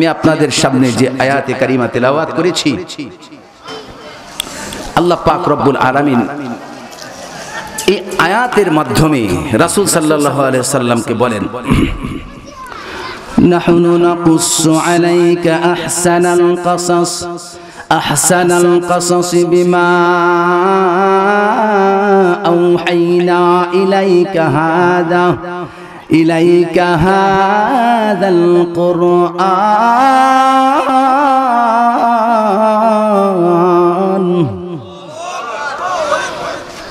আমি আপনাদের সামনে যে আয়াতে কারিমা তেলাওয়াত করেছি, আল্লাহ পাক রব্বুল আলামিন এই আয়াতের মাধ্যমে রাসূল সাল্লাল্লাহু আলাইহি ওয়াসাল্লামকে বলেন, নাহনু নাকুসু আলাইকা আহসানাল কাসাস আহসানাল কাসাস বিমা আওহাইনা ইলাইকা হাদাল কুরআন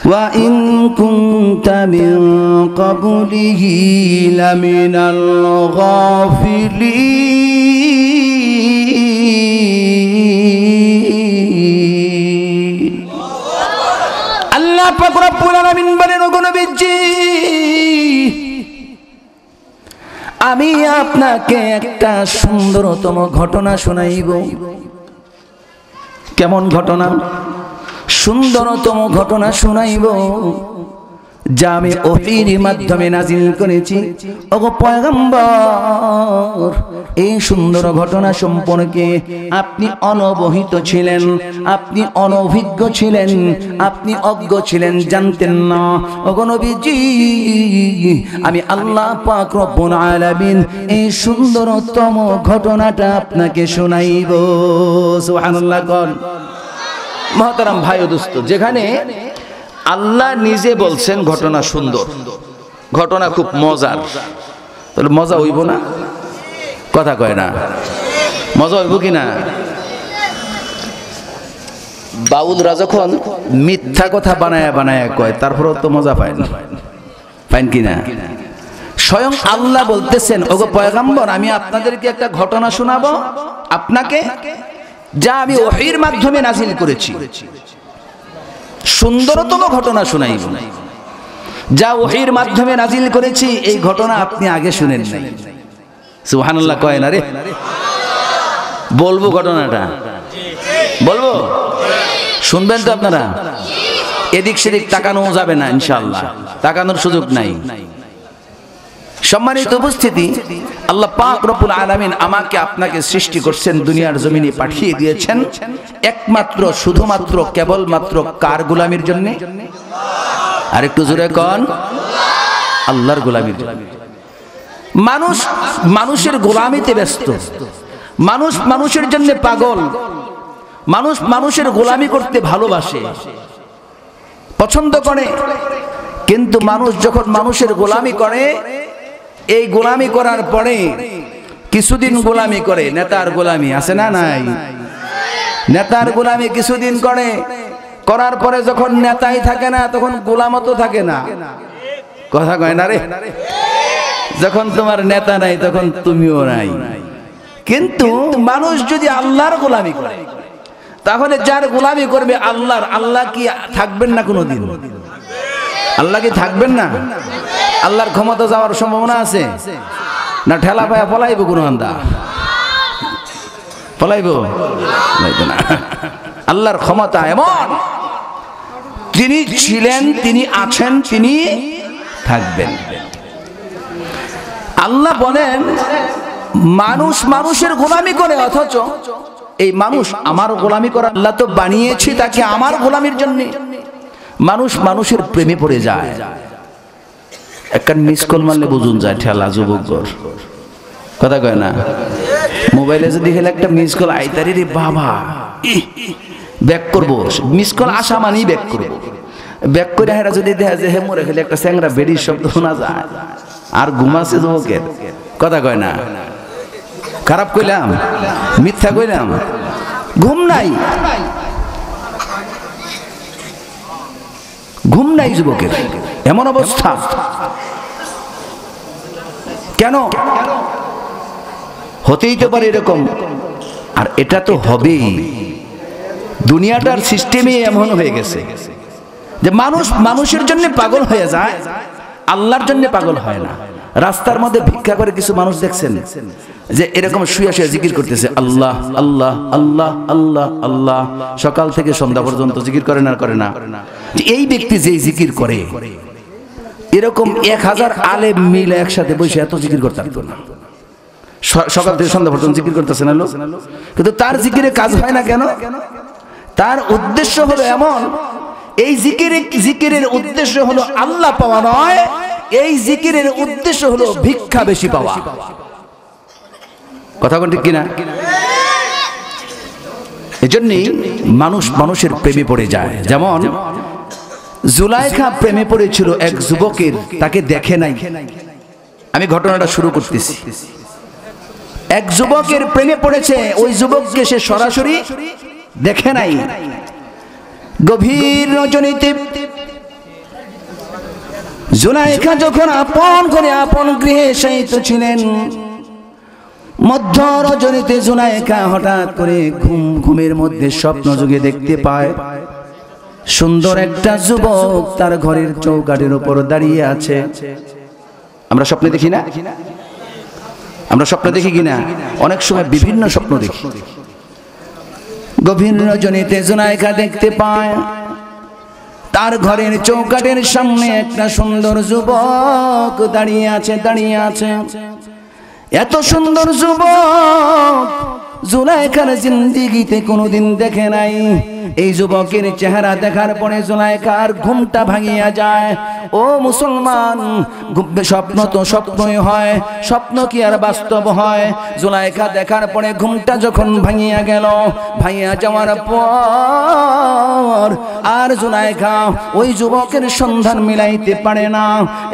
ওয়া ইন কুনতা মিন ক্বাবলিহি লামিনাল গাফিলিন। আল্লাহ পাক রব্বুল আলামিন বলেন, ওগো নবীজি, আমি আপনাকে একটা সুন্দরতম ঘটনা শোনাইব। কেমন ঘটনা? সুন্দরতম ঘটনা শোনাইব যা আমি ওহীর মাধ্যমে নাজিল করেছি। ওগো পয়গম্বর, এই সুন্দর ঘটনা সম্পর্কে আপনি অনবহিত ছিলেন, আপনি অনভিজ্ঞ ছিলেন, আপনি অজ্ঞ ছিলেন, জানতেন না। ওগো নবীজি, আমি আল্লাহ পাক রব্বুল আলামিন এই সুন্দরতম ঘটনাটা আপনাকে শোনাইব। সুবহানাল্লাহ। কোন মহতারাম ভাই ও দোস্ত, যেখানে আল্লাহ নিজে বলছেন ঘটনা সুন্দর, ঘটনা খুব মজার, তাহলে মজা হইব না? কথা কয় না, মজা হইব কি না? বাউলরা যখন মিথ্যা কথা বানায়া বানায়া কয়, তারপরেও তো মজা পায় না, পাইন কি না? স্বয়ং আল্লাহ বলতেছেন, ওগো পয়গম্বর, আমি আপনাদেরকে একটা ঘটনা শোনাবো আপনাকে, যা আমি ওহীর মাধ্যমে নাজিল করেছি। সুন্দরতম ঘটনা শোনাইব যা ওহীর মাধ্যমে নাজিল করেছি। এই ঘটনা আপনি আগে শুনেন নাই। সুবহানাল্লাহ কয় না রে? বলবো ঘটনাটা? বলবো? শুনবেন তো আপনারা? এদিক সেদিক তাকানো যাবে না ইনশাআল্লাহ, তাকানোর সুযোগ নাই। সম্মানিত উপস্থিতি, আল্লাহ পাক রব্বুল আলামিন আমাকে আপনাকে সৃষ্টি করছেন, দুনিয়ার জমিনে পাঠিয়ে দিয়েছেন একমাত্র শুধুমাত্র কেবলমাত্র কার গোলামির জন্য? আর একটু জোরে কোন? আল্লাহর গোলামির জন্য। মানুষ মানুষের গোলামিতে ব্যস্ত, মানুষ মানুষের জন্য পাগল, মানুষ মানুষের গোলামি করতে ভালোবাসে, পছন্দ করে। কিন্তু মানুষ যখন মানুষের গোলামি করে, এই গোলামি করার পরে কিছুদিন গোলামি করে, নেতার গোলামি আছে না নাই? নেতার গোলামি কিছুদিন করে, করার পরে যখন নেতাই থাকে না, তখন গোলামও তো থাকে না। কথা কয় না রে? যখন তোমার নেতা নাই, তখন তুমিও নাই। কিন্তু মানুষ যদি আল্লাহর গোলামি করে, তাহলে যার গোলামি করবে আল্লাহর, আল্লাহ কি থাকবেন না কোনোদিন? আল্লাহ কি থাকবেন না? আল্লাহর ক্ষমতা যাওয়ার সম্ভাবনা আছে না? ঠেলা পায়া পলাইব কোন আন্দা? পলাইব না। আল্লাহর ক্ষমতা এমন, তিনি ছিলেন, তিনি আছেন, তিনি থাকবেন। আল্লাহ বলেন, মানুষ মানুষের গোলামি করে, অথচ এই মানুষ আমার গোলামি করা, আল্লাহ তো বানিয়েছি তাকে আমার গোলামির জন্য। মানুষ মানুষের প্রেমে পড়ে যায়। একটা মিস কল মারলে বুঝুন যায় ঠেলা যুবকর। কথা কয় না? মোবাইলে যদি খেলে একটা মিস কল আইতারি রে বাবা, ব্যাক করবো, মিস কল আসা মানেই ব্যাক করবো। ব্যাক করে হেরা যদি দেখা যায় হে মরে খেলে একটা স্যাংরা বেড়ির শব্দ শোনা যায়, আর ঘুমাচ্ছে যুবকের। কথা কয় না? খারাপ কইলাম? মিথ্যা কইলাম? ঘুম নাই, ঘুম নাই যুবকের, এমন অবস্থা। কেন? হতেই তো পারে এরকম, আর এটা তো হবেই। দুনিয়াটার সিস্টেমে এমন হয়ে গেছে যে মানুষ মানুষের জন্য পাগল হয়ে যায়, আল্লাহর জন্য পাগল হয় না। রাস্তার মধ্যে ভিক্ষা করে কিছু মানুষ দেখছেন যে এরকম শুয়ে শুয়ে জিকির করতেছে, আল্লাহ আল্লাহ আল্লাহ আল্লাহ আল্লাহ, সকাল থেকে সন্ধ্যা পর্যন্ত জিকির করে না? করে না? এই ব্যক্তি যে জিকির করে, এরকম 1000 আলেম মিলে একসাথে বসে এত জিকির করতে পারতো না। সকাল থেকে সন্ধ্যা পর্যন্ত জিকির করতেছে না লোক, কিন্তু তার জিকিরে কাজ হয় না কেন? তার উদ্দেশ্য হলো এমন, এই জিকিরের উদ্দেশ্য হলো আল্লাহ পাওয়া নয়, এই জিকিরের উদ্দেশ্য হলো ভিক্ষা বেশি পাওয়া। কথা কোন ঠিক কিনা? এজন্যই মানুষের প্রেমে পড়ে যায়। যেমন জুলাইখা প্রেমে পড়েছিল এক যুবকের, তাকে দেখে নাই। আমি ঘটনাটা শুরু করতেছি। এক যুবকের প্রেমে পড়েছে, ওই যুবককে সে সরাসরি দেখে নাই। গভীর রজনীতে জুলাইখা যখন আপন করে আপন গৃহে শায়িত ছিলেন, মধ্য রজনীতে জুলাইখা হঠাৎ করে ঘুমের মধ্যে স্বপ্ন যুগে দেখতে পায় সুন্দর একটা যুবক তার ঘরের চৌকাঠের উপর দাঁড়িয়ে আছে। আমরা স্বপ্নে দেখি না? আমরা স্বপ্ন দেখি কিনা? অনেক সময় বিভিন্ন স্বপ্ন দেখি। গভীর রজনীতে জুলাইখা দেখতে পায় তার ঘরের চৌকাঠের সামনে একটা সুন্দর যুবক দাঁড়িয়ে আছে। এত সুন্দর যুবক জুলাইখার জিন্দেগিতে কোনোদিন দেখে নাই। এই যুবকের চেহারা দেখার পরে জুলাইখার ঘুমটা ভাঙিয়া যায়। ও মুসলমান, স্বপ্ন তো স্বপ্নই হয়, স্বপ্ন কি আর বাস্তব হয়? জুলাইখা দেখার পরে ঘুমটা যখন ভাঙিয়া গেল, ভাঙিয়া যাওয়ার পর আর জুলাইখা ওই যুবকের সন্ধান মিলাইতে পারে না।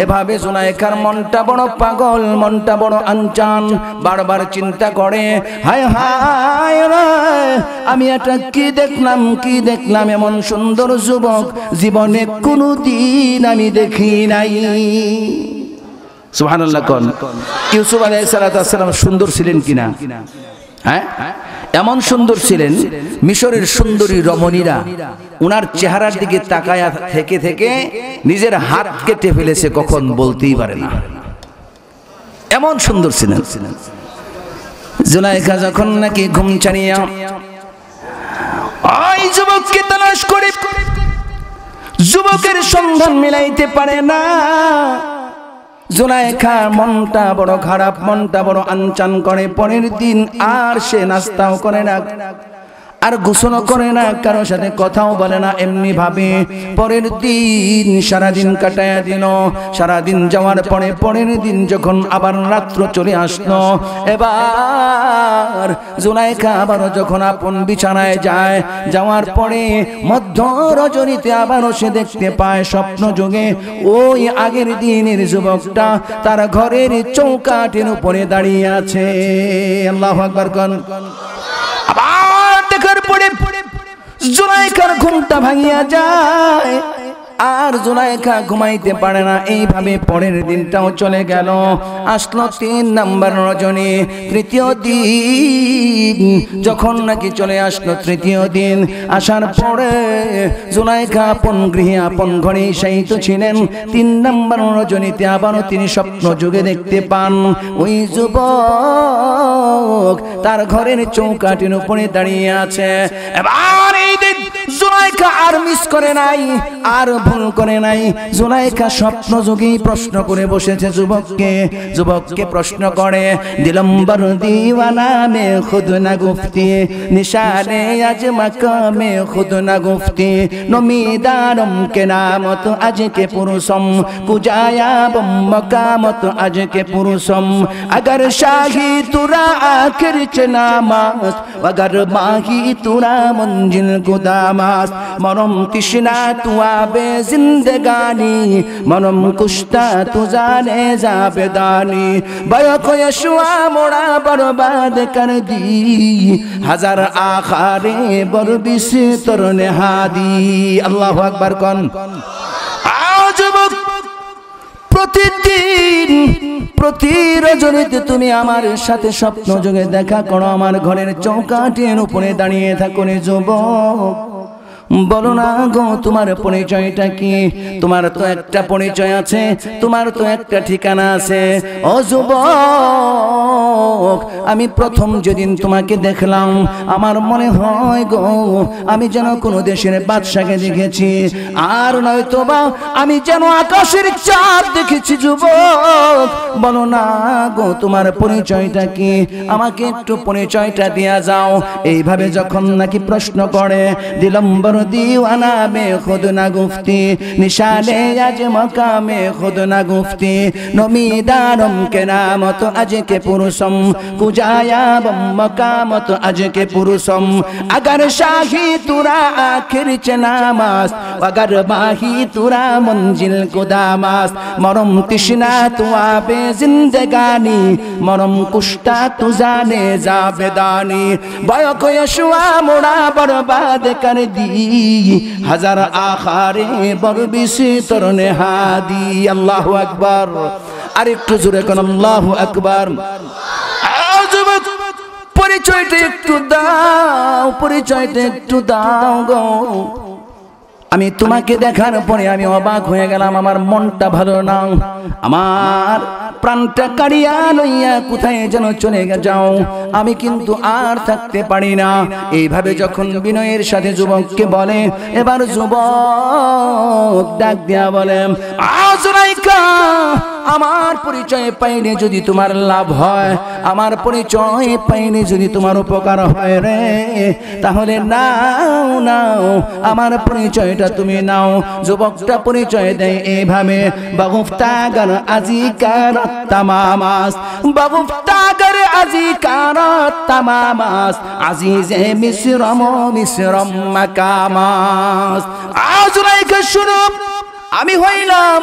এভাবে জুলাইখার মনটা বড় পাগল, মনটা বড় আনচান, বারবার চিন্তা করে, হায় হায় রে, আমি এটা কি দেখলাম, এমন সুন্দর যুবক জীবনে কোনদিন আমি দেখি নাই। সুবহানাল্লাহ। কোন ইউসুফ আলাইহিস সালাম সুন্দর ছিলেন কিনা? হ্যাঁ, এমন সুন্দর ছিলেন, মিশরের সুন্দরী রমণীরা উনার চেহারার দিকে তাকায়া থেকে নিজের হাত কেটে ফেলেছে, কখন বলতেই পারে না, এমন সুন্দর ছিলেন। জুলাইখা যখন নাকি ঘুম ছাড়িয়া ওই যুবককে তালাশ করে যুবকের সন্ধান মিলাইতে পারে না, জুলাইখার মনটা বড় খারাপ, মনটা বড় আনচান করে। পরের দিন আর সে নাস্তাও করে না, আর গোসলও করে না, কারোর সাথে কথাও বলে না, এমনি ভাবে পরের দিন সারাদিন কাটায়া দিল। সারাদিন যাওয়ার পরে পরের দিন যখন আবার রাত্র চলে আসলো, এবার জুলাইখা আবারও যখন আপন বিছানায় যায়, যাওয়ার পরে মধ্য রজনীতে আবারও সে দেখতে পায় স্বপ্ন যোগে ওই আগের দিনের যুবকটা তার ঘরের চৌকাঠের উপরে দাঁড়িয়ে আছে। আল্লাহু আকবার। কোন আবার দেখার পরে জুলাইখার ঘুমটা ভাঙিয়া যায়, আর জুলাইখা ঘুমাইতে পারে না। এইভাবে পরের দিনটাও চলে গেল। আসলো 3 নম্বর রজনী, তৃতীয় দিন যখন নাকি চলে আসলো, তৃতীয় দিন আসার পরে জুলাইখা আপন গৃহে আপন ঘরে শায়িত ছিলেন। 3 নম্বর রজনীতে আবারও তিনি স্বপ্ন যুগে দেখতে পান ওই যুবক তার ঘরের চৌকাঠের উপরে দাঁড়িয়ে আছে। এবার এই দিন জুলাইখা আর মিস করে নাই, আর ভুল করে নাই। জুলাইখা স্বপ্ন যোগেই প্রশ্ন করে বসেছে যুবককে প্রশ্ন করে, দিলম্বর দিওয়ানা মে খুদ না গুফতি, নিশানে আজ মাকামে খুদ না গুফতি, নমিদারম কে নামত আজ কে পুরুষম, কুজায়া বম মকামত আজ কে পুরুষম, अगर शाही तुरा आखिर चनामास, अगर माही तुरा मंजिल गुदामास, मनम तृष्णा तुआ बे जिंदगानी, मनम कुश्ता तु जाने जाबेदानी, बयको यशुआ मोड़ा बर्बाद कर दी, हजार आखारे बरबिस तरने हादी। अल्लाहु अकबर। कौन आज প্রতিদিন প্রতি রজনীতে তুমি আমার সাথে স্বপ্ন যোগে দেখা করো, আমার ঘরের চৌকাঠের উপরে দাঁড়িয়ে থাকো রে যুবক। বলো না গো তোমার পরিচয়টা কি? তোমার তো একটা পরিচয় আছে, তোমার তো একটা ঠিকানা আছে। ও যুবক, আমি প্রথম যেদিন তোমাকে দেখলাম আমার মনে হয় গো আমি যেন কোনো দেশের বাদশাকে দেখেছি, আর নয়তো বা আমি যেন আকাশের চাঁদ দেখেছি। যুবক, বলো না গো তোমার পরিচয়টা কি? আমাকে একটু পরিচয়টা দিয়া যাও। এইভাবে যখন নাকি প্রশ্ন করে, দিলম্বর दीवाना में खुद ना गुफ्ती निशाने आज मकामे खुद ना गुफ्ती नमीदारम के नाम तो आज के पुरुषम कुजाया बम मकाम तो आज के पुरुषम अगर शाही तुरा आखिर चनामास अगर बाही तुरा मंजिल कुदामास मरम तिश्ना तु आबे जिंदगानी मरम कुष्टा तु जाने जाबेदानी बयक यशुआ मुड़ा बर्बाद कर दी हजार आखारे बरबिसी तरने हादी। अल्लाहु अकबर। আর একটু জোরে কোন আল্লাহু আকবার। পরিচয়টা একটু দাও, পরিচয়টা একটু দাও গো। আমি তোমাকে দেখার পরে আমি অবাক হয়ে গেলাম, আমার মনটা ভালো না, আমার প্রাণটা কাড়িয়া লইয়া কোথায় যেন চলে যাও, আমি কিন্তু আর থাকতে পারি না। এইভাবে যখন বিনয়ের সাথে যুবককে বলে, এবার যুবক ডাক দিয়া বলে, আজরাইকা আমার পরিচয় পাইলে যদি তোমার লাভ হয়, আমার পরিচয় পাইলে যদি তোমার উপকার হয় রে, তাহলে নাও নাও আমার পরিচয়টা তুমি নাও। যুবকটা পরিচয় দেয় এইভাবে, বাগুফতাগর আজিকার তামামাস বাগুফতাগর আজিকার তামামাস আজিজে মিসরম মিসরম মাকামাস। আজরাইকা শুনো, আমি হইলাম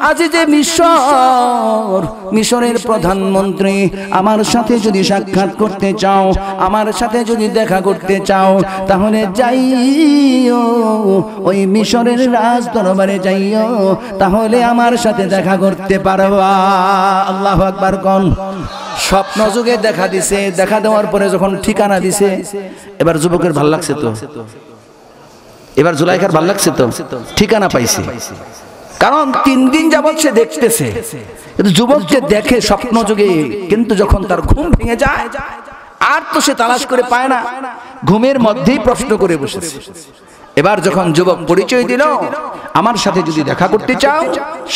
আজিজে মিশর, মিশরের প্রধানমন্ত্রী। আমার সাথে যদি সাক্ষাৎ করতে চাও, আমার সাথে যদি দেখা করতে চাও, তাহলে যাইও ওই মিশরের রাজ দরবারে যাইও, তাহলে আমার সাথে দেখা করতে পারবা। আল্লাহু আকবার কোন। স্বপ্ন যুগে দেখা দিছে, দেখা দেওয়ার পরে যখন ঠিকানা দিছে, এবার যুবকের ভাল লাগছে তো, এবার জুলাইখার ভাল লাগছে তো, ঠিকানা পাইছে। কারণ 3 দিন যাবত সে দেখতেছে, যুবককে দেখে স্বপ্ন যুগে, কিন্তু যখন তার ঘুম ভেঙে যায় আর তো সে তালাশ করে পায় না, ঘুমের মধ্যেই প্রশ্ন করে বসেছে। এবার যখন যুবক পরিচয় দিল, আমার সাথে যদি দেখা করতে চাও,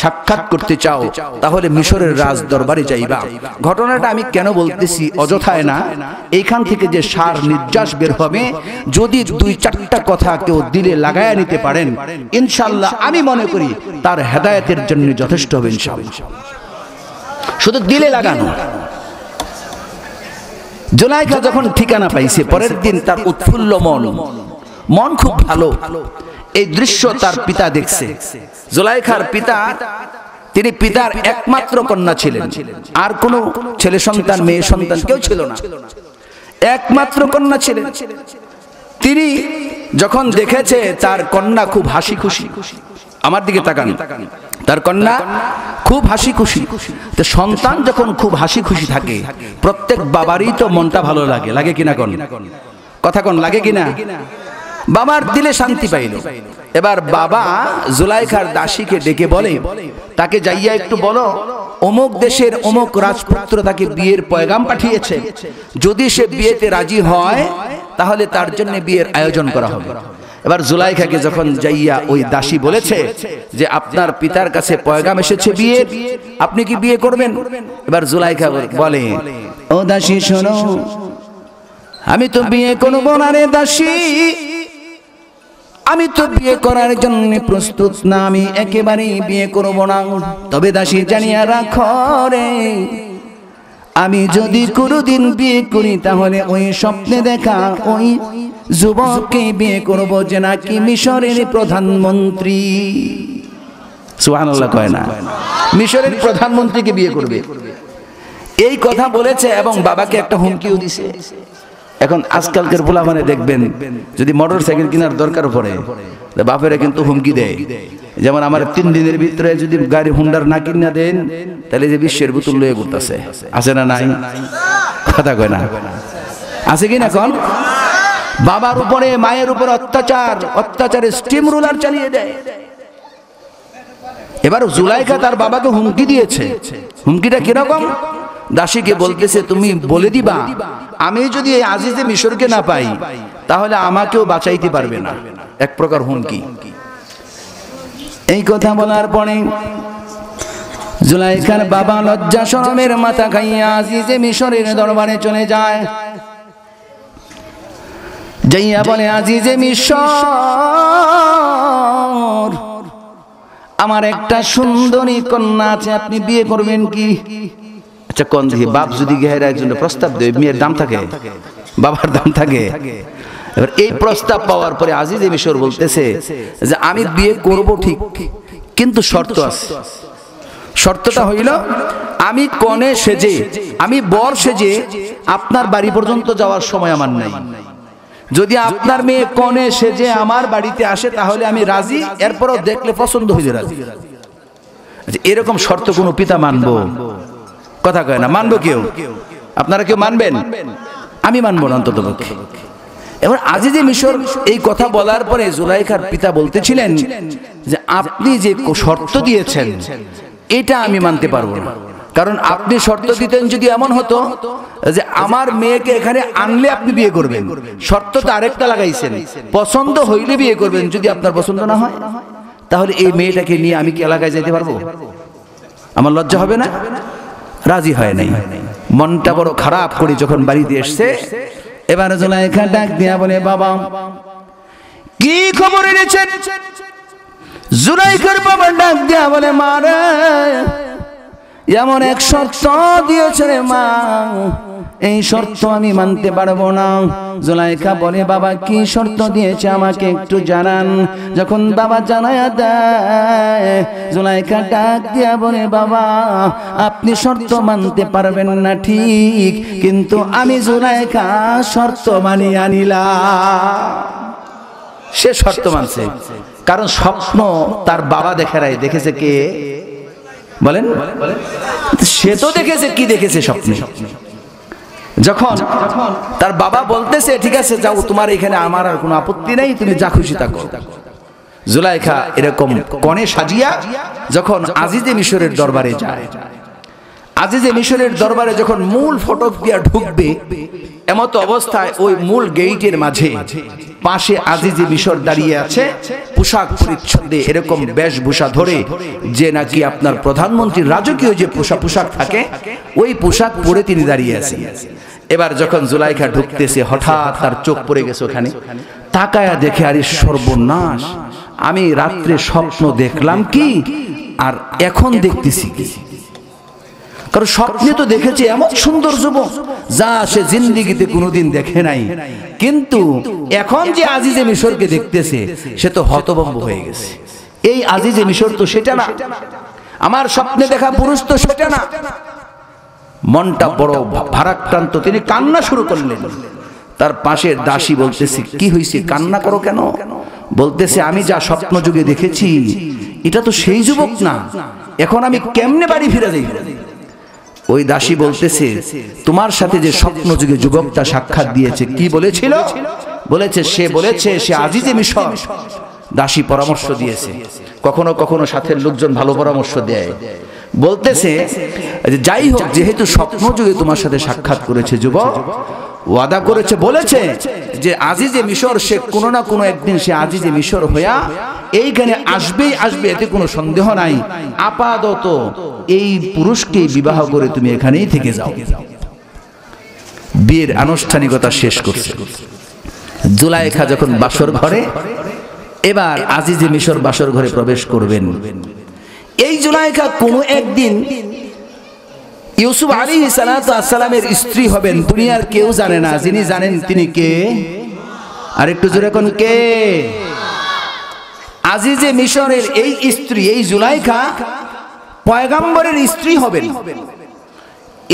সাক্ষাৎ করতে চাও, তাহলে মিশরের রাজ দরবারে যাইবা। ঘটনাটা আমি কেন বলতেছি অযথায় না, এইখান থেকে যে সার নির্যাস বের হবে, যদি 2-4টা কথা কেউ দিলে লাগায়া নিতে পারেন, ইনশাআল্লাহ আমি মনে করি তার হেদায়েতের জন্য যথেষ্ট হবে ইনশাআল্লাহ। শুধু দিলে লাগানো। জুলাইখা যখন ঠিকানা পাইছে, পরের দিন তার উৎফুল্ল মন খুব ভালো। এই দৃশ্য তার পিতা দেখছে। জুলাইখার পিতা, তিনি পিতার একমাত্র কন্যা ছিলেন, আর কোনো ছেলে সন্তান মেয়ে সন্তান কেউ ছিল না, একমাত্র কন্যা ছিলেন। তিনি যখন দেখেছে তার কন্যা খুব হাসি খুশি, আমার দিকে তাকান, তার কন্যা খুব হাসি খুশি। তো সন্তান যখন খুব হাসি খুশি থাকে, প্রত্যেক বাবারই তো মনটা ভালো লাগে, লাগে কিনা কোন কথা কোন, লাগে কিনা? বাবার দিলে শান্তি পাইল। এবার বাবা জুলাইখার দাসীকে ডেকে বলে, তাকে যাইয়া একটু বলো অমুক দেশের অমুক রাজপুত্র তাকে বিয়ের পয়গাম পাঠিয়েছে, যদি সে বিয়েতে রাজি হয় তাহলে তার জন্য বিয়ের আয়োজন করা হবে। এবার জুলাইখাকে যখন যাইয়া ওই দাসী বলেছে যে আপনার পিতার কাছে পয়গাম এসেছে বিয়ে, আপনি কি বিয়ে করবেন? এবার জুলাইখা বলে, ও দাসী শোনো, আমি তো বিয়ে করব না রে দাসী, আমি তো বিয়ে করার জন্য প্রস্তুত না, আমি একেবারেই বিয়ে করব না। তবে দাসী জানিয়া রাখো রে, আমি যদি কোনোদিন বিয়ে করি তাহলে ওই স্বপ্নে দেখা ওই যুবককে বিয়ে করব যে নাকি মিশরের প্রধানমন্ত্রী। সুবহানাল্লাহ কয় না? মিশরের প্রধানমন্ত্রীকে বিয়ে করবে, এই কথা বলেছে এবং বাবাকে একটা হুমকিও দিছে। এখন আজকালকার পোলাপানে দেখবেন, যদি মোটর সাইকেল কেনার দরকার পড়ে, বাপেরা কিন্তু হুমকি দেয়। যেমন আমার 3 দিনের ভিতরে যদি গাড়ি হুন্ডার না কিনা দেন, তাহলে যে বিশ্বের বোতল লয়ে ঘুরতেছে, আছে না নাই? কথা কয় না, আছে কিনা কোন? বাবার উপরে মায়ের উপরে অত্যাচারে স্টিম রুলার চালিয়ে দেয়। এবার জুলাইখা তার বাবাকে হুমকি দিয়েছে। হুমকিটা কিরকম? দাসীকে বলতেছে, তুমি বলে দিবা আমি যদি এই আজিজে মিশরকে না পাই তাহলে আমাকেও বাঁচাইতে পারবে না, এক প্রকার হুমকি। এই কথা বলার পরে জুলাইখার বাবা লজ্জা শরমের মাথা খাইয়া আজিজে মিশরের দরবারে চলে যায়। যাইয়া বলে, আজিজে মিশর, আমার একটা সুন্দরী কন্যা আছে, আপনি বিয়ে করবেন কি? আচ্ছা কোন দিকে বাপ যদি গেহেরা একজন প্রস্তাব দেয়, মেয়ের দাম থাকে, বাবার দাম থাকে। এবার এই প্রস্তাব পাওয়ার পরে আজিজে মিশর বলতেছে যে আমি বিয়ে করব ঠিক, কিন্তু শর্ত আছে। শর্তটা হইল, আমি কনে সেজে, আমি বর সেজে আপনার বাড়ি পর্যন্ত যাওয়ার সময় আমার নাই। যদি আপনার মেয়ে কনে সেজে আমার বাড়িতে আসে তাহলে আমি রাজি, এরপরও দেখলে পছন্দ হইলে রাজি। এরকম শর্ত কোন পিতা মানবো? কথা কয় না। মানবো কেউ? আপনারা কেউ মানবেন? আমি মানবো না অন্তত পক্ষে। এবার আজিজে মিশর এই কথা বলার পরে জুলাইখার পিতা বলতেছিলেন যে আপনি যে শর্ত দিয়েছেন এটা আমি মানতে পারবো না, কারণ আপনি শর্ত দিতেন যদি এমন হতো যে আমার মেয়েকে এখানে আনলে আপনি বিয়ে করবেন, শর্তটা আরেকটা লাগাইছেন, পছন্দ হইলে বিয়ে করবেন, যদি আপনার পছন্দ না হয় তাহলে এই মেয়েটাকে নিয়ে আমি কি এলাকায় যেতে পারবো? আমার লজ্জা হবে না? রাজি হয় নাই। মনটা বড় খারাপ করে যখন বাড়িতে এসছে, এবার জুলাইখা ডাক দিয়া বলে, বাবা কি খবর এনেছেন? জুলাইখার বাবা ডাক দিয়া বলে, মা রে, এমন এক শর্ত দিয়েছে রে মা, এই শর্ত আমি মানতে পারবো না। জুলাইখা বলে, বাবা কি শর্ত দিয়েছে আমাকে একটু জানান। যখন বাবা জানায়া দেয়, জুলাইখা ডাক দিয়া বলে, বাবা আপনি শর্ত মানতে পারবেন না ঠিক, কিন্তু আমি জুলাইখা শর্ত মানিয়ে আনিলাম। সে শর্ত মানছে, কারণ স্বপ্ন তার বাবা দেখে নাই, দেখেছে কে বলেন? সে তো দেখেছে। কি দেখেছে স্বপ্নে? যখন তার বাবা বলতেছে ঠিক আছে যাও, তোমার এখানে আমার আর কোনো আপত্তি নাই, তুমি যা খুশি তা করো। জুলাইখা এরকম কনে সাজিয়া যখন আজিজে মিশরের দরবারে যায়, আজিজে মিশরের দরবারে যখন মূল ফটক দিয়া ঢুকবে, এমত অবস্থায় ওই মূল গেইটের মাঝে পাশে আজিজে মিশর দাঁড়িয়ে আছে, পোশাক পরিচ্ছদে এরকম বেশভূষা ধরে, যে নাকি আপনার প্রধানমন্ত্রীর রাজকীয় যে পোশাক থাকে ওই পোশাক পরে তিনি দাঁড়িয়ে আছেন। এবার যখন জুলাইখা ঢুকতেছে, হঠাৎ তার চোখ পড়ে গেছে ওখানে, তাকায়া দেখে, আরে সর্বনাশ, আমি রাত্রে স্বপ্ন দেখলাম কি আর এখন দেখতেছি কি? কারণ স্বপ্নে তো দেখেছে এমন সুন্দর যুবক যা সে জিন্দেগিতে কোনোদিন দেখে নাই, কিন্তু এখন যে আজিজে মিশরকে দেখতেছে সে তো হতভম্ব হয়ে গেছে। এই আজিজে মিশর তো সেটা না, আমার স্বপ্নে দেখা পুরুষ তো সেটা না। মনটা বড় ভারাক্রান্ত, তিনি কান্না শুরু করলেন। তার পাশের দাসী বলতেছে, কি হয়েছে, কান্না করো কেন? বলতেছে, আমি যা স্বপ্ন যুগে দেখেছি এটা তো সেই যুবক না, এখন আমি কেমনে বাড়ি ফিরে যাই? ওই দাসী বলতেছে, তোমার সাথে যে স্বপ্ন যুগে যুবকটা সাক্ষাৎ দিয়েছে কি বলেছিল? বলেছে সে আজিজে মিশর। দাসী পরামর্শ দিয়েছে, কখনো কখনো সাথের লোকজন ভালো পরামর্শ দেয়। বলতেছে যাই হোক, যেহেতু স্বপ্ন যুগে তোমার সাথে সাক্ষাৎ করেছে যুবক, ওয়াদা করেছে, বলেছে যে আজিজে মিশর, সে কোনো না কোনো একদিন সে আজিজে মিশর হইয়া এইখানে আসবেই আসবে, এতে কোনো সন্দেহ নাই। আপাতত এই পুরুষকে বিবাহ করে তুমি এখানেই থেকে যাও। বিয়ের আনুষ্ঠানিকতা শেষ করছে জুলাইখা যখন বাসর ঘরে, এবার আজিজে মিশর বাসর ঘরে প্রবেশ করবেন। এই জুলাইখা কোনো একদিন ইউসুফ আলাইহিস সালাতু ওয়াস সালামের স্ত্রী হবেন, দুনিয়ার কেউ জানে না। যিনি জানেন তিনি কে? আর একটু জোরে কোন কে? আজিজে মিশরের এই স্ত্রী, এই জুলাইখা পয়গম্বরের স্ত্রী হবেন।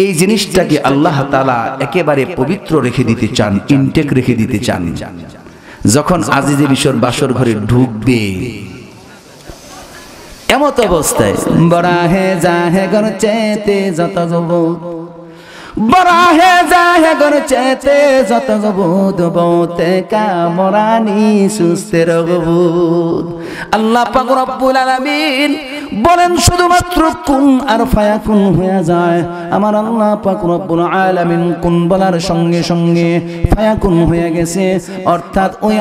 এই জিনিসটাকে আল্লাহ তাআলা একেবারে পবিত্র রেখে দিতে চান, ইনটেক রেখে দিতে চান। যখন আজিজে মিশর বাসর ঘরে ঢুকবে, এমত অবস্থায় বড়া হে যা হে গর চেতে যত যুবক বরাহে জাহে গরচেতে যত গবুদ বতে কামরানি সুস্তের গবুদ। আল্লাহ পাক রব্বুল আলামিন বলেন শুধুমাত্র কুন আর ফায়াকুন হয়ে যায়। আমার আল্লাহ পাক রব্বুল আলামিন কুন বলার সঙ্গে সঙ্গে ফায়াকুন হয়ে গেছে। অর্থাৎ ওই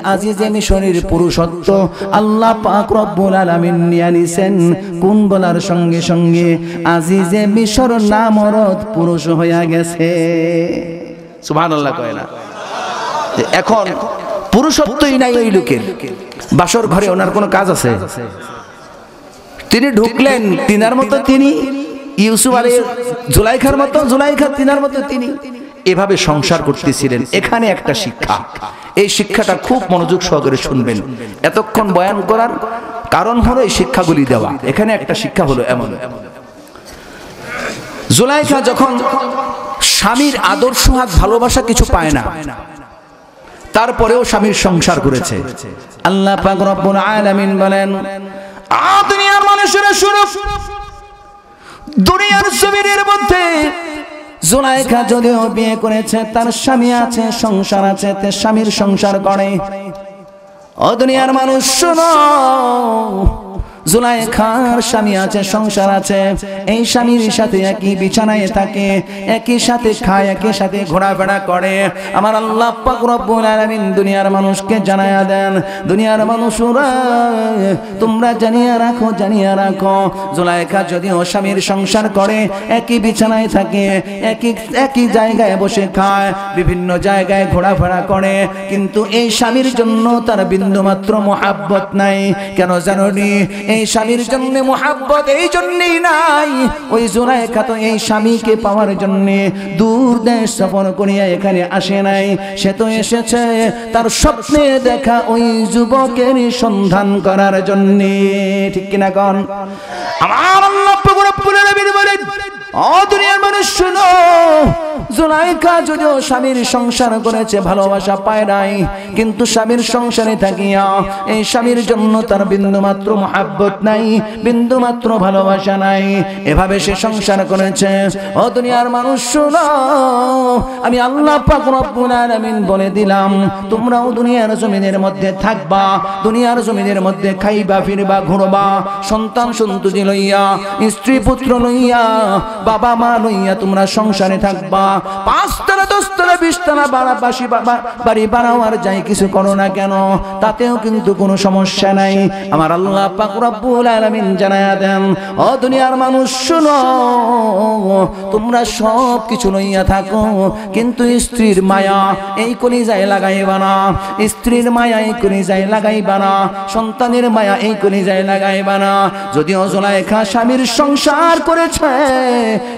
আজিজে মিশরের পুরুষত্ব আল্লাহ পাক রব্বুল আলামিন নিয়ে নিছেন। কুন বলার সঙ্গে সঙ্গে আজিজে মিশর নামরদ পুরুষ হয়ে গেছে। সুবহানাল্লাহ কয় না? এখন পুরুষত্বই নাই ওই লোকের। বাসর ঘরে ওনার কোনো কাজ আছে? তিনি ঢুকলেন তিনার মতো তিনি, ইউসুফ আলাইহিস জুলাইখার মতো জুলাইখা তিনার মতো তিনি, এভাবে সংসার করতেছিলেন। এখানে একটা শিক্ষা, এই শিক্ষাটা খুব মনোযোগ সহকারে শুনবেন। এতক্ষণ বয়ান করার কারণ হলো এই শিক্ষাগুলি দেওয়া। এখানে একটা শিক্ষা হলো এমন, জুলাইখা যখন স্বামীর আদর সোহাগ ভালোবাসা কিছু পায় না, তারপরেও স্বামীর সংসার করেছে। আল্লাহ পাক রব্বুল আলামিন বলেন, দুনিয়ার মানুষেরা শুনো, দুনিয়ার জমিনের মধ্যে জুলাইখা যদিও বিয়ে করেছে, তার স্বামী আছে, সংসার আছে, তে স্বামীর সংসার করে। ও দুনিয়ার মানুষ শুনো, জুলাইখার স্বামী আছে, সংসার আছে, এই স্বামীর সাথে একই বিছানায় থাকে, একই সাথে খায়, একই সাথে ঘোরাফেরা করে। আমার আল্লাহ পাক রব্বুল আলামিন দুনিয়ার মানুষকে জানায়া দেন, দুনিয়ার মানুষরা তোমরা জানিয়ে রাখো, জুলাইখা যদিও স্বামীর সংসার করে, একই বিছানায় থাকে, একই জায়গায় বসে খায়, বিভিন্ন জায়গায় ঘোরাফেরা করে, কিন্তু এই স্বামীর জন্য তার বিন্দুমাত্র মহাব্বত নাই। কেন জানোনি? এই স্বামীর জন্য মোহাব্বত এই জন্যই নাই, ওই জুলাইখা তো এই স্বামীকে পাওয়ার জন্য দূর দেশ সফর করিয়া এখানে আসে নাই। সে তো এসেছে তার স্বপ্নে দেখা ওই যুবকের সন্ধান করার জন্য। ঠিক কিনা কোন? আমার আল্লাহ পাক রব্বুল আলামিন বলেন, ও দুনিয়ার মানুষ শুনো, জুলাইখা যদিও স্বামীর সংসার করেছে, ভালোবাসা পায় নাই, কিন্তু স্বামীর সংসারে থাকিয়া এই স্বামীর জন্য তার বিন্দুমাত্র মহাব্বত নাই, বিন্দুমাত্র ভালোবাসা নাই, এভাবে সে সংসার করেছে। ও দুনিয়ার মানুষ শুনো, আমি আল্লাহ পাক রব্বুল আলামিন বলে দিলাম, তোমরাও দুনিয়ার জমিনের মধ্যে থাকবা, দুনিয়ার জমিনের মধ্যে খাইবা, ফিরবা, ঘুরবা, সন্তান সন্ততি লইয়া, স্ত্রী পুত্র লইয়া, বাবা মা লইয়া তোমরা সংসারে থাকবা। 5 তলা 10 তলা 20 তলা বাড়ি বানাও আর যাই কিছু করো না কেন, তাতেও কিন্তু কোনো সমস্যা নাই। আমার আল্লাহ পাক রব্বুল আলামিন জানায়া দেন, ও দুনিয়ার মানুষ শুনো, তোমরা সব কিছু লইয়া থাকো, কিন্তু স্ত্রীর মায়া এই কলিজায় লাগাইবা না, স্ত্রীর মায়া এই কলিজায় লাগাইবা না, সন্তানের মায়া এই কলিজায় লাগাইবা না। যদিও জুলাইখা স্বামীর সংসার করেছে,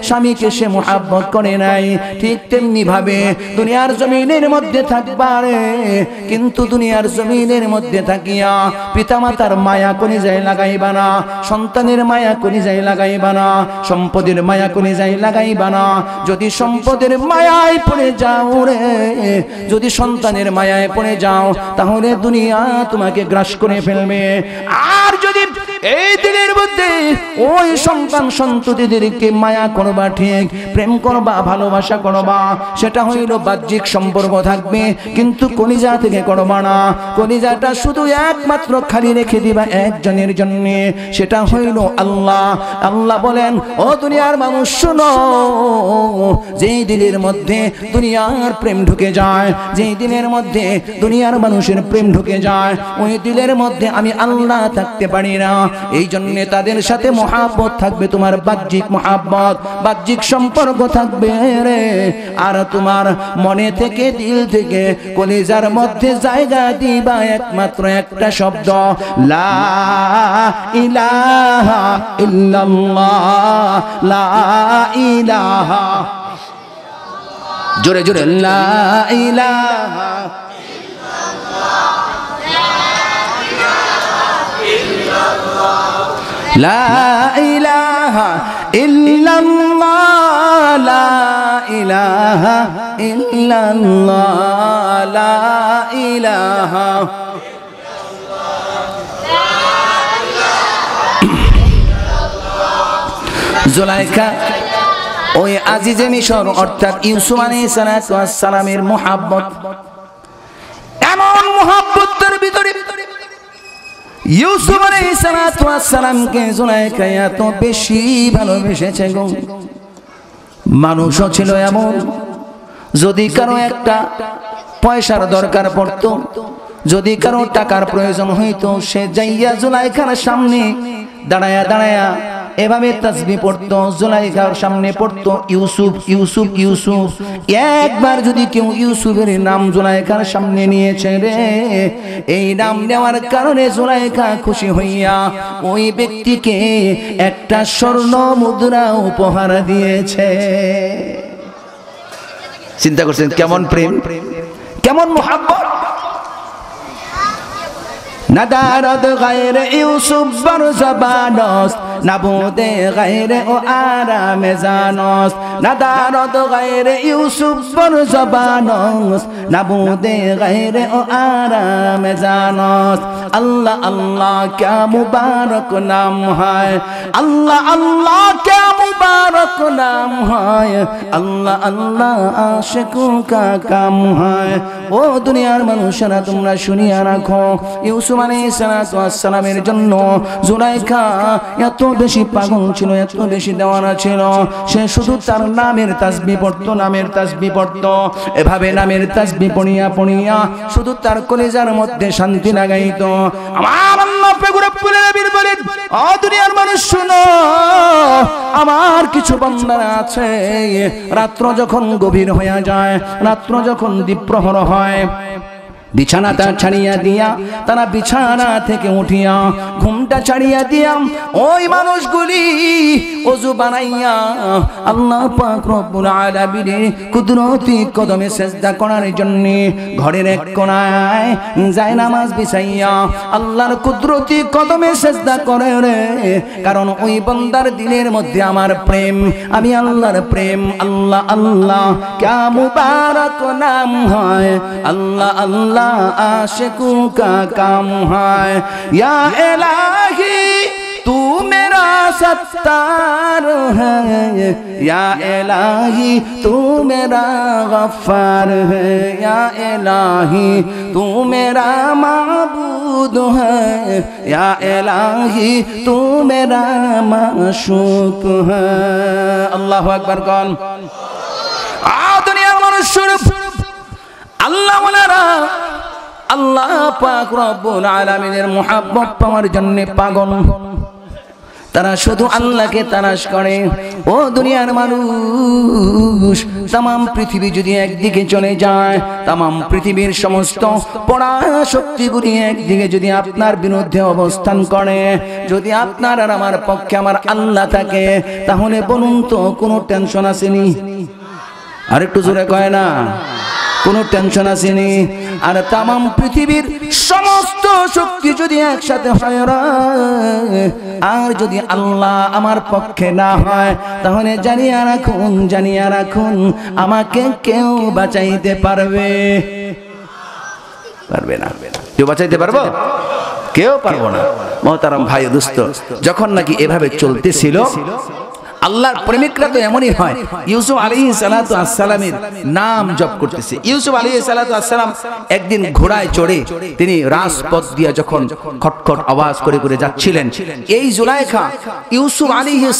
স্বামীকে সে মুহাব্বত করে নাই, ঠিক তেমনি ভাবে দুনিয়ার জমিনের মধ্যে থাকবা রে, কিন্তু দুনিয়ার জমিনের মধ্যে থাকিয়া পিতামাতার মায়া কলিজায় লাগাইবা না, সন্তানের মায়া কলিজায় লাগাইবা না, সম্পদের মায়া কলিজায় লাগাইবা না। যদি সম্পদের মায়ায় পড়ে যাও রে, যদি সন্তানের মায়ায় পড়ে যাও, তাহলে দুনিয়া তোমাকে গ্রাস করে ফেলবে। আর যদি এই দিনের মধ্যে ওই সন্তান সন্ততিদেরকে মায়া করবা, ঠিক প্রেম করবা, ভালোবাসা করবা, সেটা হইল বাহ্যিক সম্পর্ক থাকবে, কিন্তু কলিজা থেকে করবা না। কলিজাটা শুধু একমাত্র খালি রেখে দিবা একজনের জন্য, সেটা হইল আল্লাহ। আল্লাহ বলেন, ও দুনিয়ার মানুষ শুনো, যেই দিলের মধ্যে দুনিয়ার প্রেম ঢুকে যায়, যেই দিলের মধ্যে দুনিয়ার মানুষের প্রেম ঢুকে যায়, ওই দিলের মধ্যে আমি আল্লাহ থাকতে পারি না। এই জন্য তাদের সাথে মহাব্বত থাকবে, তোমার বাহ্যিক মহাব্বত, বাহ্যিক সম্পর্ক থাকবে রে। আর তোমার মনে থেকে, দিল থেকে, কলিজার মধ্যে জায়গা দিবা একমাত্র একটা শব্দ, লা ইলাহা ইল্লাল্লাহ, লা ইলাহা, জোরে জোরে, লা ইলাহা লা ইলাহা ইল্লাল্লাহ, লা ইলাহা ইল্লাল্লাহ, লা ইলাহা। জুলাইখা ওই আজিজে মিশর অর্থাৎ ইউসুফ আলাইহিস সালামের মুহাব্বত, এমন মুহাব্বতের ভিতরে ইউসুফ আলাইহিস সালামকে জুলাইখা এত বেশি ভালোবেসেছে গো। মানুষও ছিল এমন, যদি কারো একটা পয়সার দরকার পড়তো, যদি কারো টাকার প্রয়োজন হইতো, সে যাইয়া জুলাইখার সামনে দাঁড়ায়া দাঁড়ায়া এভাবে তাসবিহ পড়তো, জুলাইখার সামনে পড়তো ইউসুফ ইউসুফ ইউসুফ। একবার যদি কেউ ইউসুফের নাম জুলাইখার সামনে নিয়েছে রে, এই নাম নেওয়ার কারণে জুলাইখা খুশি হইয়া ওই ব্যক্তিকে একটা স্বর্ণ মুদ্রা উপহার দিয়েছে। চিন্তা করছেন কেমন প্রেম, কেমন মুহাব্বত। ندارد غیر یوسف بر زبان است، نبود غیر او آرام زان است. ندارد غیر یوسف بر زبان است، نبود غیر او آرام زان است. اللہ اللہ کیا مبارک نام ہے، اللہ اللہ کیا مبارک نام ہے، اللہ اللہ عاشقوں کا کام ہے। ও দুনিয়ার মানুষেরা তোমরা শুনিয়া রাখো, ইউসুফ আলাইহিস সালামের জন্য জুলাইখা এত বেশি পাগল ছিল, এত বেশি দেওয়ানা ছিল, সে শুধু তার নামের তাসবিহ পড়তো, নামের তাসবিহ পড়তো। এভাবে নামের তাসবিহ পড়িয়া পড়িয়া শুধু তার কলিজার মধ্যে শান্তি লাগাইতো। আমার আল্লাহ রব্বুল আলামিন বলেন, ও দুনিয়ার মানুষ শুনো, আমার কিছু বান্দারা আছে, রাত্র যখন গভীর হয়ে যায়, রাত্র যখন দ্বীপ্রহর হয়, বিছানাটা ছাড়িয়া দিয়া, তারা বিছানা থেকে উঠিয়া ঘুমটা ছাড়িয়া দিয়া ওই মানুষগুলি ওযু বানাইয়া আল্লাহ পাক রব্বুল আলামিনের কুদরতি কদমে সিজদা করার জন্য ঘরের এক কোণায় জায়নামাজ বিছাইয়া আল্লাহর কুদরতি কদমে সিজদা করে রে। কারণ ওই বান্দার দিলের মধ্যে আমার প্রেম, আমি আল্লাহর প্রেম। আল্লাহ আল্লাহ क्या मुबारक नाम है, अल्लाह अल्लाह आशिकों का काम है। या इलाही तू मेरा सत्तार है, या इलाही तू मेरा गफ्फार है, या इलाही तू मेरा माबूद है, या इलाही तू मेरा माशूक है। अल्लाह अकबर। कौन दुनियार মানুষ আল্লাহ ওনারা আল্লাহ পাক রব্বুল আলামিনের মুহাব্বত পাওয়ার জন্য পাগল, তারা শুধু আল্লাহকে তালাশ করে। ও দুনিয়ার মানুষ, तमाम পৃথিবী যদি একদিকে চলে যায়, तमाम পৃথিবীর সমস্ত পড়া শক্তিগুলি একদিকে যদি আপনার বিরুদ্ধে অবস্থান করে, যদি আপনার আর আমার পক্ষে আমার আল্লাহ থাকে, তাহলে বলুন তো কোনো টেনশন আসেনি? আর একটু জোরে কয় না, কোনো টেনশন আসেনি? আর तमाम পৃথিবীর সমস্ত শক্তি যদি একসাথে হয় আর যদি আল্লাহ আমার পক্ষে না হয়, তাহলে জানিয়া রাখুন, জানিয়া রাখুন, আমাকে কেউ বাঁচাইতে পারবে? পারবে না। কেউ বাঁচাইতে পারবো? কেউ পারবো না। মোহতারাম ভাই দোস্ত, যখন নাকি এভাবে চলতেছিল, আল্লাহর প্রেমিকরা তো এমনই হয়, ইউসুফ আলাইহিস সালামের নাম জপ করতেছে। ইউসুফ আলাইহিস সালাম একদিন ঘোড়ায় চড়ে তিনি রাজপথ দিয়ে যখন খটখট আওয়াজ করে করে যাচ্ছিলেন, এই জুলাইখা ইউসুফ আলাইহিস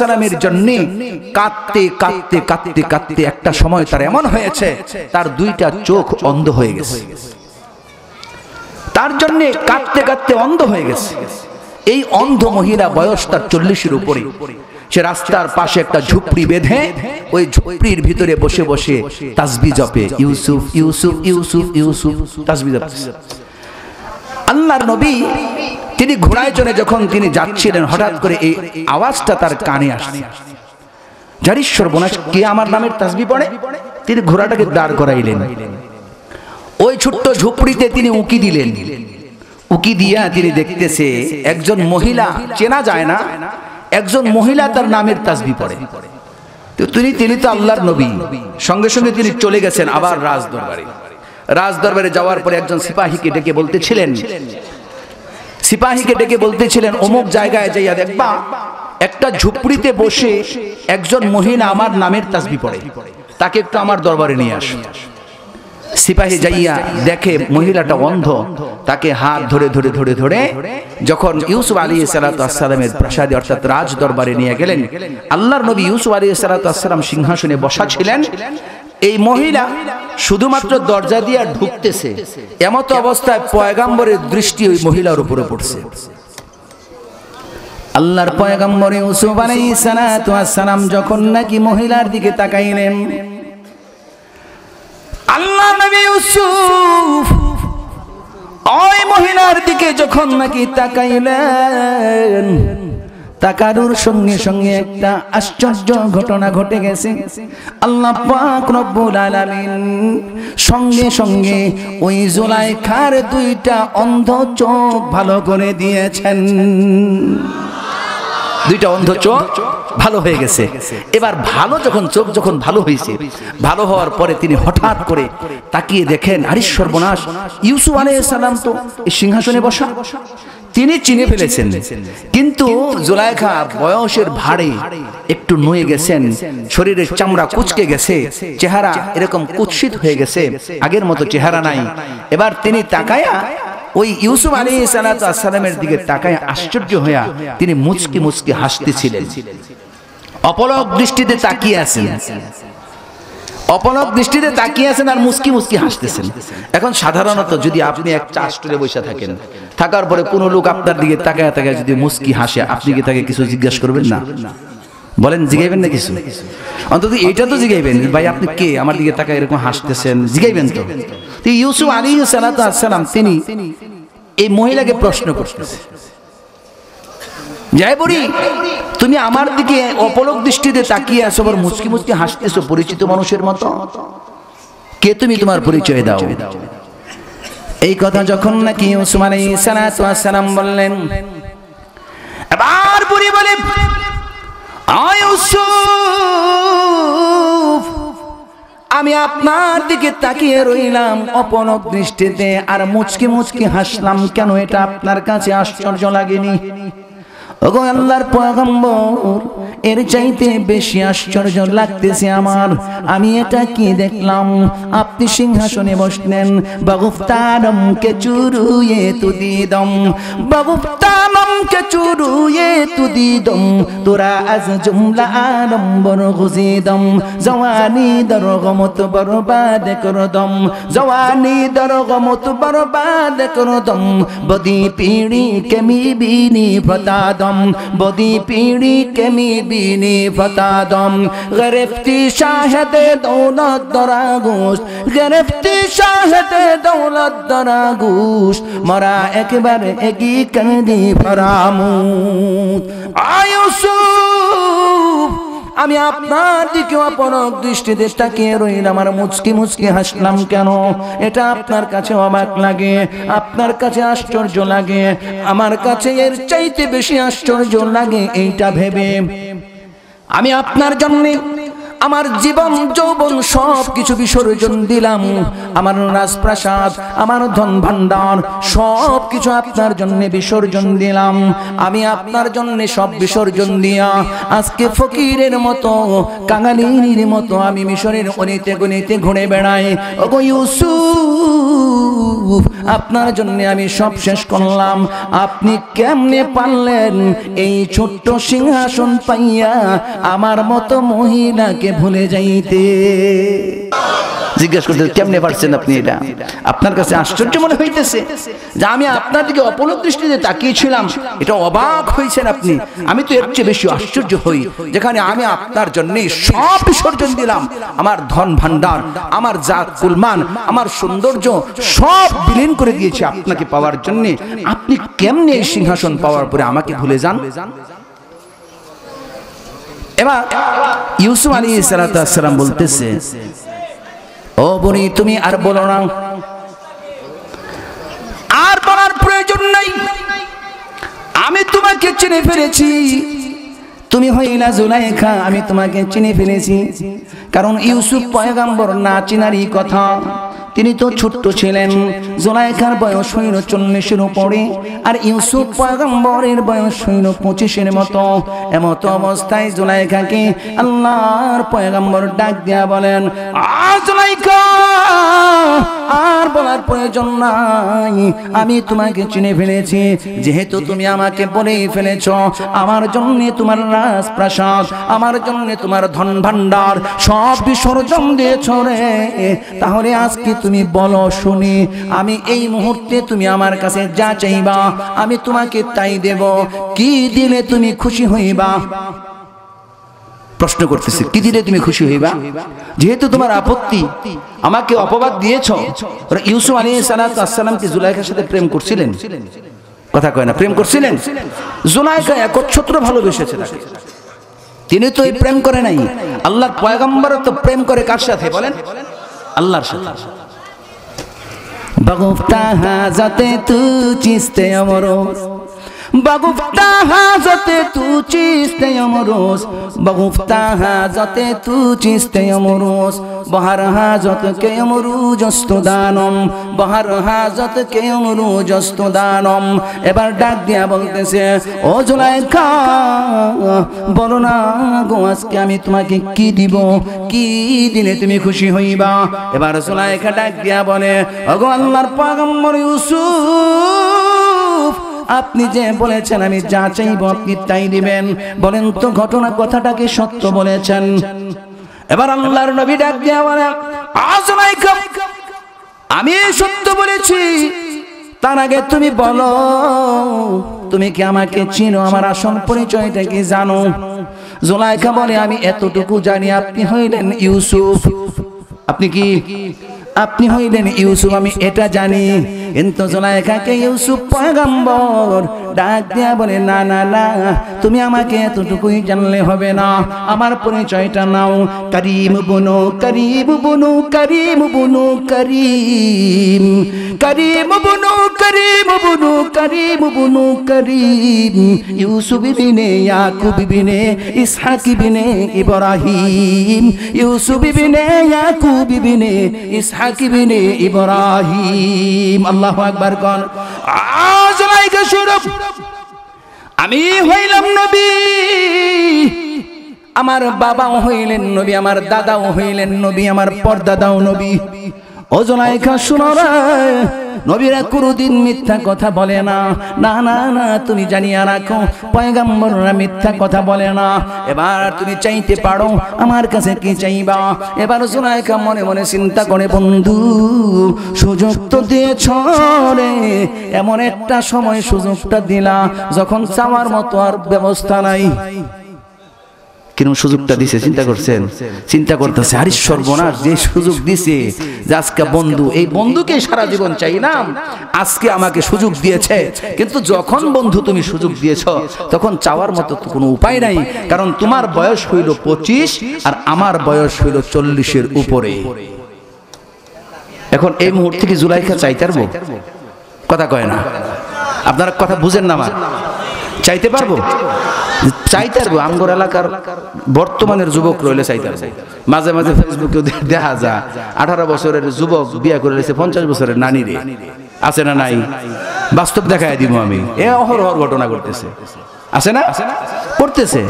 সালামের জন্য কাঁদতে কাঁদতে কাঁদতে কাঁদতে একটা সময় তার এমন হয়েছে, তার দুইটা চোখ অন্ধ হয়ে গেছে, তার জন্য কাঁদতে কাঁদতে অন্ধ হয়ে গেছে। এই অন্ধ মহিলা বয়স তার 40-এর উপরে, সে রাস্তার পাশে একটা ঝুপড়ি বেঁধে ওই ঝুপড়ির ভিতরে বসে বসে তাসবিহ জপে, ইউসুফ ইউসুফ ইউসুফ ইউসুফ তাসবিহ জপে। আল্লাহর নবী তিনি ঘোড়ায় চড়ে যখন তিনি যাচ্ছিলেন, হঠাৎ করে এই আওয়াজটা তার কানে আসছে, জারি সর্বনাশ, কে আমার নামের তাসবিহ পড়ে? তিনি ঘোড়াটাকে দাঁড় করাইলেন, ওই ছোট্ট ঝুপড়িতে তিনি উকি দিলেন। উকি দিয়া তিনি দেখতেছে একজন মহিলা, চেনা যায় না, একজন মহিলা তার নামের তাসবিহ পড়ে। তো তিনি তো আল্লাহর নবী, সঙ্গে সঙ্গে তিনি চলে গেছেন আবার রাজদরবারে। রাজদরবারে যাওয়ার পরে একজন সিপাহীকে ডেকে বলতেছিলেন, সিপাহীকে ডেকে বলতেছিলেন, অমুক জায়গায় যাইয়া দেখবা একটা ঝুপড়িতে বসে একজন মহিলা আমার নামের তাসবিহ পড়ে, তাকে একটু আমার দরবারে নিয়ে আসো। সিপাহী যাইয়া দেখে মহিলাটা অন্ধ, তাকে হাত ধরে ধরে ধরে ধরে যখন ইউসুফ আলাইহিস সালাতু ওয়াস সালামের প্রাসাদে অর্থাৎ রাজ দরবারে নিয়ে গেলেন। আল্লাহর নবী ইউসুফ আলাইহিস সালাতু ওয়াস সালাম সিংহাসনে বসা ছিলেন। এই মহিলা শুধুমাত্র দরজা দিয়ে ঢুকতেছে, এমত অবস্থায় পয়গাম্বরের দৃষ্টি ওই মহিলার উপরে পড়ছে। আল্লাহর পয়গম্বর ইউসুফ আলাইহিস সালাতু ওয়াস সালাম যখন নাকি মহিলার দিকে তাকাইলেন, আল্লাহ নবী ইউসুফ ওই মহিলার দিকে যখন নাকি তাকাইলেন, তাকারুর সঙ্গে সঙ্গে একটা আশ্চর্য ঘটনা ঘটে গেছে। আল্লাহ পাক রব্বুল আলামিন সঙ্গে সঙ্গে ওই জুলাইখার দুইটা অন্ধ চোখ ভালো করে দিয়েছেন। দুইটা অন্ধ চোখ ভালো হয়ে গেছে। এবার ভালো যখন চোখ যখন ভালো হয়েছে, ভালো হওয়ার পরে তিনি হঠাৎ করে তাকিয়ে দেখেন, আরে সর্বনাশ, ইউসুফ আলাইহিস সালাম তো এই সিংহাসনে বসা। তিনি চিনে ফেলেছেন, কিন্তু জুলাইখা বয়সের ভারে একটু নুয়ে গেছেন, শরীরের চামড়া কুঁচকে গেছে, চেহারা এরকম কুৎসিত হয়ে গেছে, আগের মতো চেহারা নাই। এবার তিনি তাকায়া ওই ইউসুফ আলাইহিস সালাতু ওয়াস সালামের দিকে তাকায় আশ্চর্য হইয়া তিনি মুচকি মুচকি হাসতেছিলেন, অপলক দৃষ্টিতে তাকিয়ে আছেন, অপলক দৃষ্টিতে তাকিয়ে আছেন আর মুচকি মুচকি হাসতেছেন। এখন সাধারণত যদি আপনি একটা আশ্চর্যে বসে থাকেন, থাকার পরে কোনো লোক আপনার দিকে তাকায় তাকায় যদি মুচকি হাসে, আপনি কি তাকে কিছু জিজ্ঞাসা করবেন না? বলেন, জিগাইবেন না কিছু? অন্তত এইটা তো জিগাইবেন, ভাই আপনি কে, আমার দিকে তাকায় এরকম হাসতেছেন, জিগাইবেন তো। ইউসুফ আলাইহিস সালাতু ওয়াস সালাম তিনি এই মহিলাকে প্রশ্ন করতেছে, যাই বলি তুমি আমার দিকে অপলক দৃষ্টিতে তাকিয়ে আছো, আবার মুচকি মুচকি হাসতেছো পরিচিত মানুষের মতো, কে তুমি, তোমার পরিচয় দাও। এই কথা যখন নাকি ইউসুফ আলাইহিস সালাতু ওয়াস সালাম বললেন, এবার বুড়ি বলে, ইউসুফ আমি আপনার দিকে তাকিয়ে রইলাম অপলক দৃষ্টিতে আর মুচকি মুচকি হাসলাম কেন, এটা আপনার কাছে আশ্চর্য লাগেনি? ওগো আল্লাহর পয়গম্বর, এর চাইতে বেশি আশ্চর্য লাগতেছে আমার। আমি এটা কি দেখলাম, আপনি সিংহাসনে বসলেন, বাগুফতানম কে চুরুয়ে তুদিদম, বাগুফতানম কে চুরুয়ে তুদিদম, তোরা আজ জুমলা আলম্বর গুজিদম, জওয়ানি দরগমত বরবাদ করদম, জওয়ানি দরগমত বরবাদ করদম, বদি পিড়ি কেমি বিনি ফতাদম, বদি পিড়ি কেমি বিনি ফতাদম, গরফতি শাহদে দৌলত দরাগুশ, গরফতি শাহদে দৌলত দরাগুশ, মরা একবার একই কন্দি ফরামুত। ইউসুফ আমি আপনার দিকে অপলক দৃষ্টিতে তাকিয়ে রইলাম আর মুচকি মুচকি হাসলাম কেন, এটা আপনার কাছে অবাক লাগে, আপনার কাছে আশ্চর্য লাগে, আমার কাছে এর চাইতে বেশি আশ্চর্য লাগে এইটা ভেবে আমি আপনার জন্য আমার জীবন যৌবন সব কিছু বিসর্জন দিলাম, আমার রাজপ্রাসাদ, আমার ধন ভান্ডার সব কিছু আপনার জন্য বিসর্জন দিলাম। আমি আপনার জন্য সব বিসর্জন দিয়া আজকে ফকিরের মতো, কাঙালির মতো আমি মিশরের অনিতে গণিতে ঘুরে বেড়াই। ওগো ইউসুফ, আপনার জন্য আমি সব শেষ করলাম, আপনি কেমনে পারলেন এই ছোট্ট সিংহাসন পাইয়া আমার মতো মহিলাকে ভুলে যাইতে? জিজ্ঞাসা করতে কেমনে পারছেন আপনি? এটা আপনার কাছে আশ্চর্য মনে হইতেছে যে আমি আপনার দিকে অপলক দৃষ্টিতে তাকিয়েছিলাম, এটা অবাক হয়েছেন আপনি? আমি তো এর চেয়ে বেশি আশ্চর্য হই যেখানে আমি আপনার জন্য সব বিসর্জন দিলাম, আমার ধন ভান্ডার, আমার জাত কুলমান, আমার সৌন্দর্য সব বিলীন করে দিয়েছি আপনাকে পাওয়ার জন্য। আপনি কেমনে এই সিংহাসন পাওয়ার পরে আমাকে ভুলে যান? এবার ইউসুফ আলাইহিস সালাতু ওয়াস সালাম বলতেছে, ও বুড়ি তুমি আর বলো না, আর বলার প্রয়োজন নাই, আমি তোমাকে চিনে ফেলেছি, তুমি হইলা জুলাইখা, আমি তোমাকে চিনে ফেলেছি। কারণ ইউসুফ পয়গম্বর না চিনারই কথা, তিনি তো ছোট্ট ছিলেন। জুলাইখার বয়স হইল 40-এর উপরে, আর ইউসুফ পয়গম্বরের বয়স হইল 25-এর মতো। এমত অবস্থায় জুলাইখাকে আল্লাহর পয়গম্বর ডাক দিয়া বলেন, জুলাইখা, আর বলার প্রয়োজন নাই, আমি তোমাকে চিনে ফেলেছি। যেহেতু তুমি আমাকে বলেই ফেলেছ, আমার জন্য তোমার রাজপ্রাসাদ, আমার জন্য তোমার ধন ভান্ডার সব বিসর্জন দিয়েছ রে, তাহলে আজকে তুমি বলো শুনি, আমি এই মুহূর্তে তুমি আমার কাছে যা চাইবা আমি তোমাকে তাই দেব। কি দিলে তুমি খুশি হইবা? প্রশ্ন করতেছি, কি দিলে তুমি খুশি হইবা? যেহেতু তোমার আপত্তি, আমাকে অপবাদ দিয়েছ। ইউসুফ আলাইহিস সালাম কি জুলাইখার সাথে প্রেম করছিলেন? কথা কয় না, প্রেম করছিলেন? জুলাইখা একচ্ছত্র ভালোবেসেছে তাকে, তিনি তো এই প্রেম করে নাই। আল্লাহর পয়গম্বর তো প্রেম করে কার সাথে বলেন? আল্লাহর সাথে। বগুফতা হাজতে তু চিস্তে অমরোজ, বগুফতা হাজতে তু চিস্তে অমরোজ, বগুফতা হাজতে তু চিস্তে অমরোজ, বহার হাজত কে অমরুজস্ত দানম, বহার হাজত কে অমরুজস্ত দানম। এবার ডাক দিয়া বলতেছে, ও জুলাইখা, বলো না গো, আজকে আমি তোমাকে কি দিব, কি দিলে তুমি খুশি হইবা? এবার জুলাইখা ডাক দিয়া বলে, ওগো আল্লাহর পয়গম্বর ইউসুফ, আপনি যে বলেছেন আমি যা চাইব আপনি তাই দিবেন, বলেন তো ঘটনা কথাটাকে সত্য বলেছেন? এবার আল্লাহর নবী ডাক দিয়া বলে, জুলাইখা, আমি সত্য বলেছি, তার আগে তুমি বলো, তুমি কি আমাকে চিনো, আমার আসল পরিচয়টা কি জানো? জুলাইখা বলে, আমি এতটুকু জানি, আপনি হইলেন ইউসুফ। আপনি কি? আপনি হইলেন ইউসুফ, আমি এটা জানি। কিন্তু জুলাইখাকে ইউসুফ পয়গম্বর ডাক দিয়া বলে, না না না, তুমি আমাকে এতটুকুই জানলে হবে না, আমার পরিচয়টা নাও। করিম বুনু, করিম বুনু, করিম বুনু, করিম, করিম বুনু, করিম বুনু, করিম বুনু, করিম, ইউসুফ বিনে ইয়াকুব বিনে ইসহাক বিনে ইব্রাহিম, ইউসুফ বিনে ইয়াকুব বিনে ইসহাক বিনে ইব্রাহিম। আল্লাহু আকবার কোন। জুলাইখা শুনো, আমি হইলাম নবী, আমার বাবাও হইলেন নবী, আমার দাদাও হইলেন নবী, আমার পরদাদাও নবী। ও জুলাইখা শুনো রে, নবীরা কোনদিন মিথ্যা কথা বলে না। না না না, তুমি জানিয়া রাখো, পয়গম্বররা মিথ্যা কথা বলে না। এবার তুমি চাইতে পারো, আমার কাছে কি চাইবা? এবার জুলাইখা মনে মনে চিন্তা করে, বন্ধু সুযোগ তো দিয়েছ রে, এমন একটা সময় সুযোগটা দিলা যখন চাওয়ার মতো আর ব্যবস্থা নাই। কিরকম সুযোগটা দিছে চিন্তা করছেন? চিন্তা করতেছে, আরে সর্বনাশ, যে সুযোগ দিছে, যে আজকে বন্ধু, এই বন্ধুকে সারা জীবন চাইলাম, আজকে আমাকে সুযোগ দিয়েছে। কিন্তু যখন বন্ধু তুমি সুযোগ দিয়েছ, তখন চাওয়ার মতো তো কোনো উপায় নাই, কারণ তোমার বয়স হইল 25 আর আমার বয়স হইল 40-এর উপরে। এখন এই মুহূর্তে কি জুলাইখা চাইতে পারবো? কথা কয় না, আপনারা কথা বুঝেন না আমার। চাইতে পারবো? চাইতে পারবো। আমগর এলাকার বর্তমানের যুবক রইলে চাইতে পারবো। মাঝে মাঝে ফেসবুকে দেখা যায় 18 বছরের যুবক বিয়ে করে রয়েছে 50 বছরের নানি রে। আছে না নাই? বাস্তব দেখায় দিব আমি। এ অহরহ ঘটনা ঘটতেছে, আছে না? করতেছে।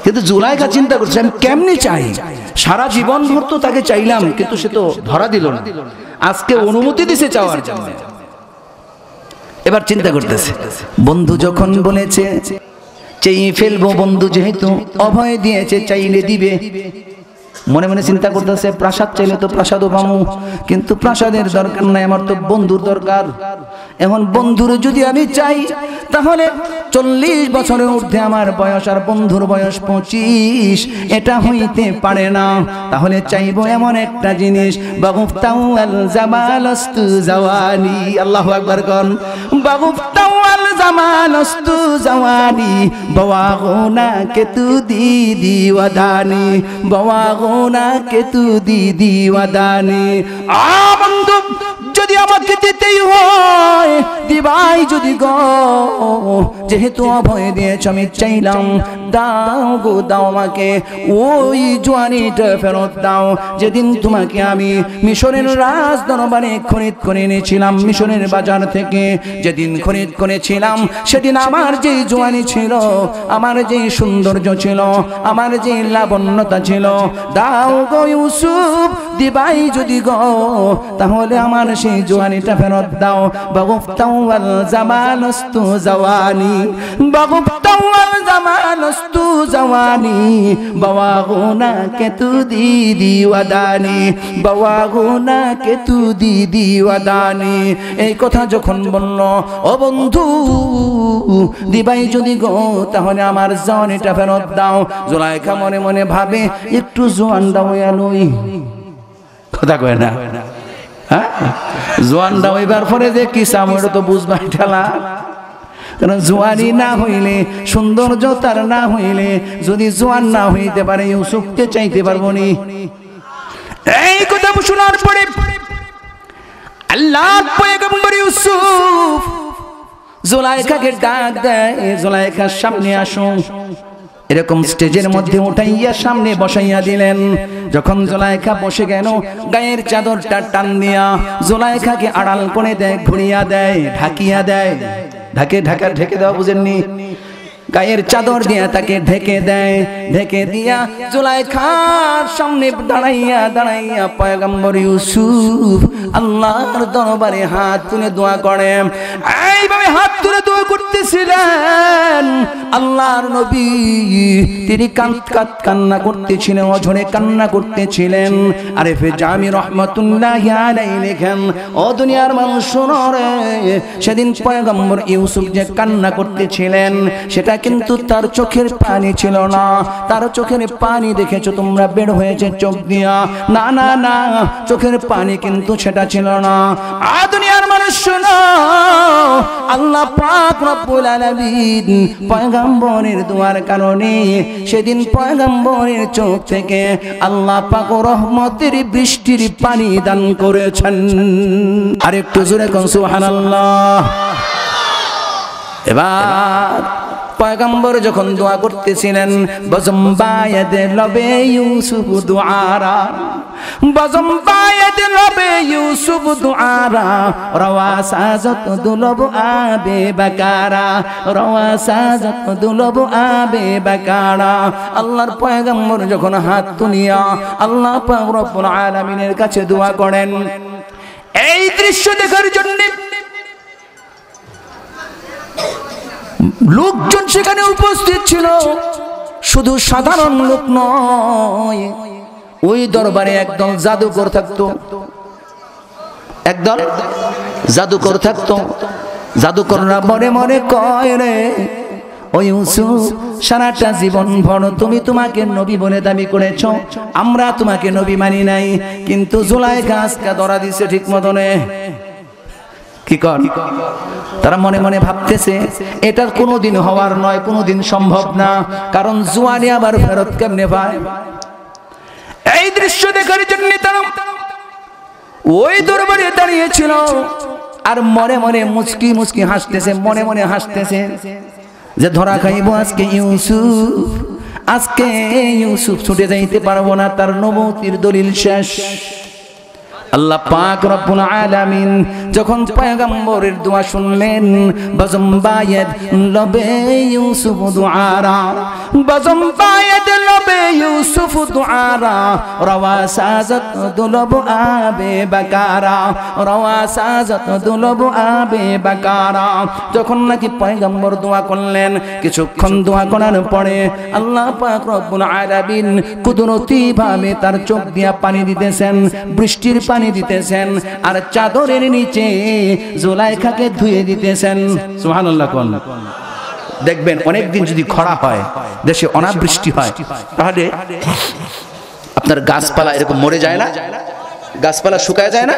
কিন্তু জুলাইখা চিন্তা করছে, আমি কেমনি চাই? সারা জীবন ভর তো তাকে চাইলাম, কিন্তু সে তো ধরা দিল না, আজকে অনুমতি দিছে চাওয়ার জন্য। এবার চিন্তা করতেছে, বন্ধু যখন বলেছে চেয়ে ফেলবো, বন্ধু যেহেতু অভয় দিয়েছে, চাইলে দিবে। মনে মনে চিন্তা করতেছে, প্রাসাদ চাইলে তো প্রাসাদও পাবো, কিন্তু প্রাসাদের দরকার নাই, আমার তো বন্ধুর দরকার। এখন বন্ধুর যদি আমি চাই, তাহলে 40 বছরের ঊর্ধ্বে আমার বয়স, আর বন্ধুর বয়স 25, এটা হইতে পারে না। তাহলে চাইবো এমন একটা জিনিস, বাগুফতাউ আল জামালাস্তু জাওয়ানি। আল্লাহু আকবার কোন। বাগুফতাউ আল জামালাস্তু জাওয়ানি, বাওয়াগুনা কে তু দিদি ওয়াদানি, বাওয়াগুনা কে তু দিদি ওয়াদানি। বন্ধু যদি আমাকে দিতেই হয়, দিবাই যদি গো, যেহেতু অভয় দিয়েছ আমি চাইলাম দাও গো দাও আমাকে ওই জওয়ানিটা ফেরত দাও যেদিন তোমাকে আমি মিশরের রাজ দরবারে খরিদ করে এনেছিলাম মিশরের বাজার থেকে যেদিন খরিদ করেছিলাম সেদিন আমার যে জওয়ানি ছিল আমার যে সৌন্দর্য ছিল আমার যে লাবণ্যতা ছিল দাও গো ইউসুফ দিবাই যদি গো তাহলে আমার সেই জওয়ানিটা ফেরত দাও বাগুফতাওয়াল জামানস্তু জাওয়ানি বাগুফতাওয়াল জামানস্তু জাওয়ানি বাওয়াগুনা কে তু দিদি ওয়াদানি বাওয়াগুনা কে তু দিদি ওয়াদানি এই কথা যখন বলল ও বন্ধু দিবাই যদি গো তাহলে আমার জওয়ানিটা ফেরত দাও জুলাইখা মনে মনে ভাবে একটু জোয়ানটা হইয়া লই কথা কয় না হ্যাঁ জোয়ানটা হইবার পরে যে কি সামনে তো বুঝবাই ঠেলা কারণ জোয়ানি না হইলে সৌন্দর্য তার না হইলে যদি জোয়ান না হইতে পারে ইউসুফকে চাইতে পারবো নি এই কথা শোনার পরে আল্লাহর পয়গম্বর ইউসুফ জুলাইখাকে ডাক দেয় জুলাইখার সামনে আসো এরকম স্টেজের মধ্যে উঠাইয়া সামনে বসাইয়া দিলেন যখন জুলাইখা বসে গেল গায়ের চাদরটা টান দিয়া জুলাইখাকে আড়াল করে দেয় ঘুরিয়া দেয় ঢাকিয়া দেয় ঢেকে দেওয়া বুঝেননি গায়ের চাদর দিয়া তাকে ঢেকে দেয় ঢেকে দিয়া জুলাইখার সামনে দাঁড়াইয়া পয়গম্বর ইউসুফ আল্লাহর দরবারে হাত তুলে দোয়া করে এইভাবে হাত তুলে দোয়া করতেছিলেন আল্লাহর নবী তিনি কান্না করতেছিলেন অঝরে কান্না করতেছিলেন আরেফে জামি রহমাতুল্লাহি আলাইহি লেখেন ও দুনিয়ার মানুষ শোনো রে সেদিন পয়গম্বর ইউসুফ যে কান্না করতেছিলেন সেটা কিন্তু তার চোখের পানি ছিল না তার চোখের পানি দেখেছো তোমরা বের হয়েছে চোখ দিয়া না না না চোখের পানি কিন্তু সেটা ছিল না দুনিয়ার মানুষ শোনো আল্লাহ পাক রব্বুল আলামিন পয়গম্বরের দোয়ার কারণে সেদিন পয়গম্বরের চোখ থেকে আল্লাহ পাক রহমতের বৃষ্টির পানি দান করেছেন আর একটু জোরে কোন সুবহানাল্লাহ এবার পয়গম্বর যখন দোয়া করতেছিলেন বজম্বায়াদ লবে ইউসুফ দুআরা বজম্বায়াদ লবে ইউসুফ দুআরা রওয়াসাজত দুলব আবে বাকারা রওয়াসাজত দুলব আবে বাকারা আল্লাহর পয়গম্বর যখন হাত তুলিয়া আল্লাহ পাক রব্বুল আলামিনের কাছে দোয়া করেন এই দৃশ্য দেখার জন্য লোকজন সেখানে উপস্থিত ছিল শুধু সাধারণ লোক নয় ওই দরবারে একদল জাদুকর থাকতো একদল জাদুকর থাকতো জাদুকররা মনে মনে কয় রে ও ইউসুফ সারাটা জীবন ভর তুমি তোমাকে নবী বলে দাবি করেছো আমরা তোমাকে নবী মানি নাই কিন্তু জুলাইখা আজকে ধরা দিছে ঠিক মতনে কি কর তারা মনে মনে ভাবতেছে এটা কোনোদিন হওয়ার নয় কোনোদিন সম্ভব না কারণ জুয়ানি আবার ফেরত কেমনে পায় এই দৃশ্য দেখার জন্য তারা ওই দরবারে দাঁড়িয়েছিল আর মনে মনে মুচকি মুচকি হাসতেছে মনে মনে হাসতেছে যে ধরা খাইব আজকে ইউসুফ ছুটে যাইতে পারবো না তার নবুতির দলিল শেষ আল্লাহ পাক রব্বুল আলামিন যখন পয়গম্বরের দোয়া শুনলেন বজম্বায়াদ লবে ইউসুফ দুআরা বজম্বায়াদ লবে ইউসুফ দুআরা রওয়াসাজত দুলব আবে বাকারা রওয়াসাজত দুলব আবে বাকারা যখন নাকি পয়গম্বর দোয়া করলেন কিছুক্ষণ দোয়া করার পরে আল্লাহ পাক রব্বুল আলামিন কুদরতি ভাবে তার চোখ দিয়া পানি দিতেছেন বৃষ্টির পানি দিতেছেন আর চাদরের নিচে জুলাইখাকে ধুয়ে দিতেছেন সুবহানাল্লাহ কোন দেখবেন অনেকদিন যদি খরা হয় দেশে অনাবৃষ্টি হয় তাহলে আপনার গাছপালা এরকম মরে যায় না গাছপালা শুকায় যায় না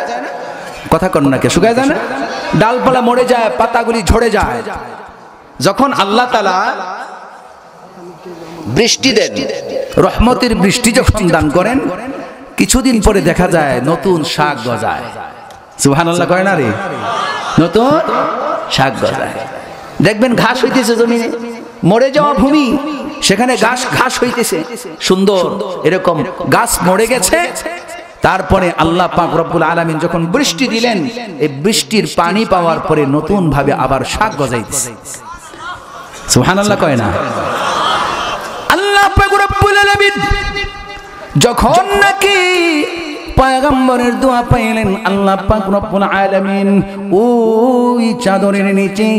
কথা কোন নাকি শুকায় যায় না ডালপালা মরে যায় পাতাগুলি ঝরে যায় যখন আল্লাহ তাআলা বৃষ্টি দেন রহমতের বৃষ্টি যখন দান করেন কিছুদিন পরে দেখা যায় নতুন শাক গজায় সুবহানাল্লাহ কয় না রে নতুন শাক গজায় দেখবেন ঘাস হইতেছে জমিনে, মরে যাওয়া ভূমি, সেখানে ঘাস হইতেছে সুন্দর, এরকম গাছ মরে গেছে। তারপরে আল্লাহ পাক রব্বুল আলামিন যখন বৃষ্টি দিলেন, এই বৃষ্টির পানি পাওয়ার পরে নতুন ভাবে আবার শাক গজাইতেছে। সুবহানাল্লাহ কয় না? আল্লাহ পাক রব্বুল আলামিন যখন নাকি পয়গম্বরের দোয়া পাইলেন, আল্লাহ পাক রব্বুল আলামিন ওই চাদরের নিচে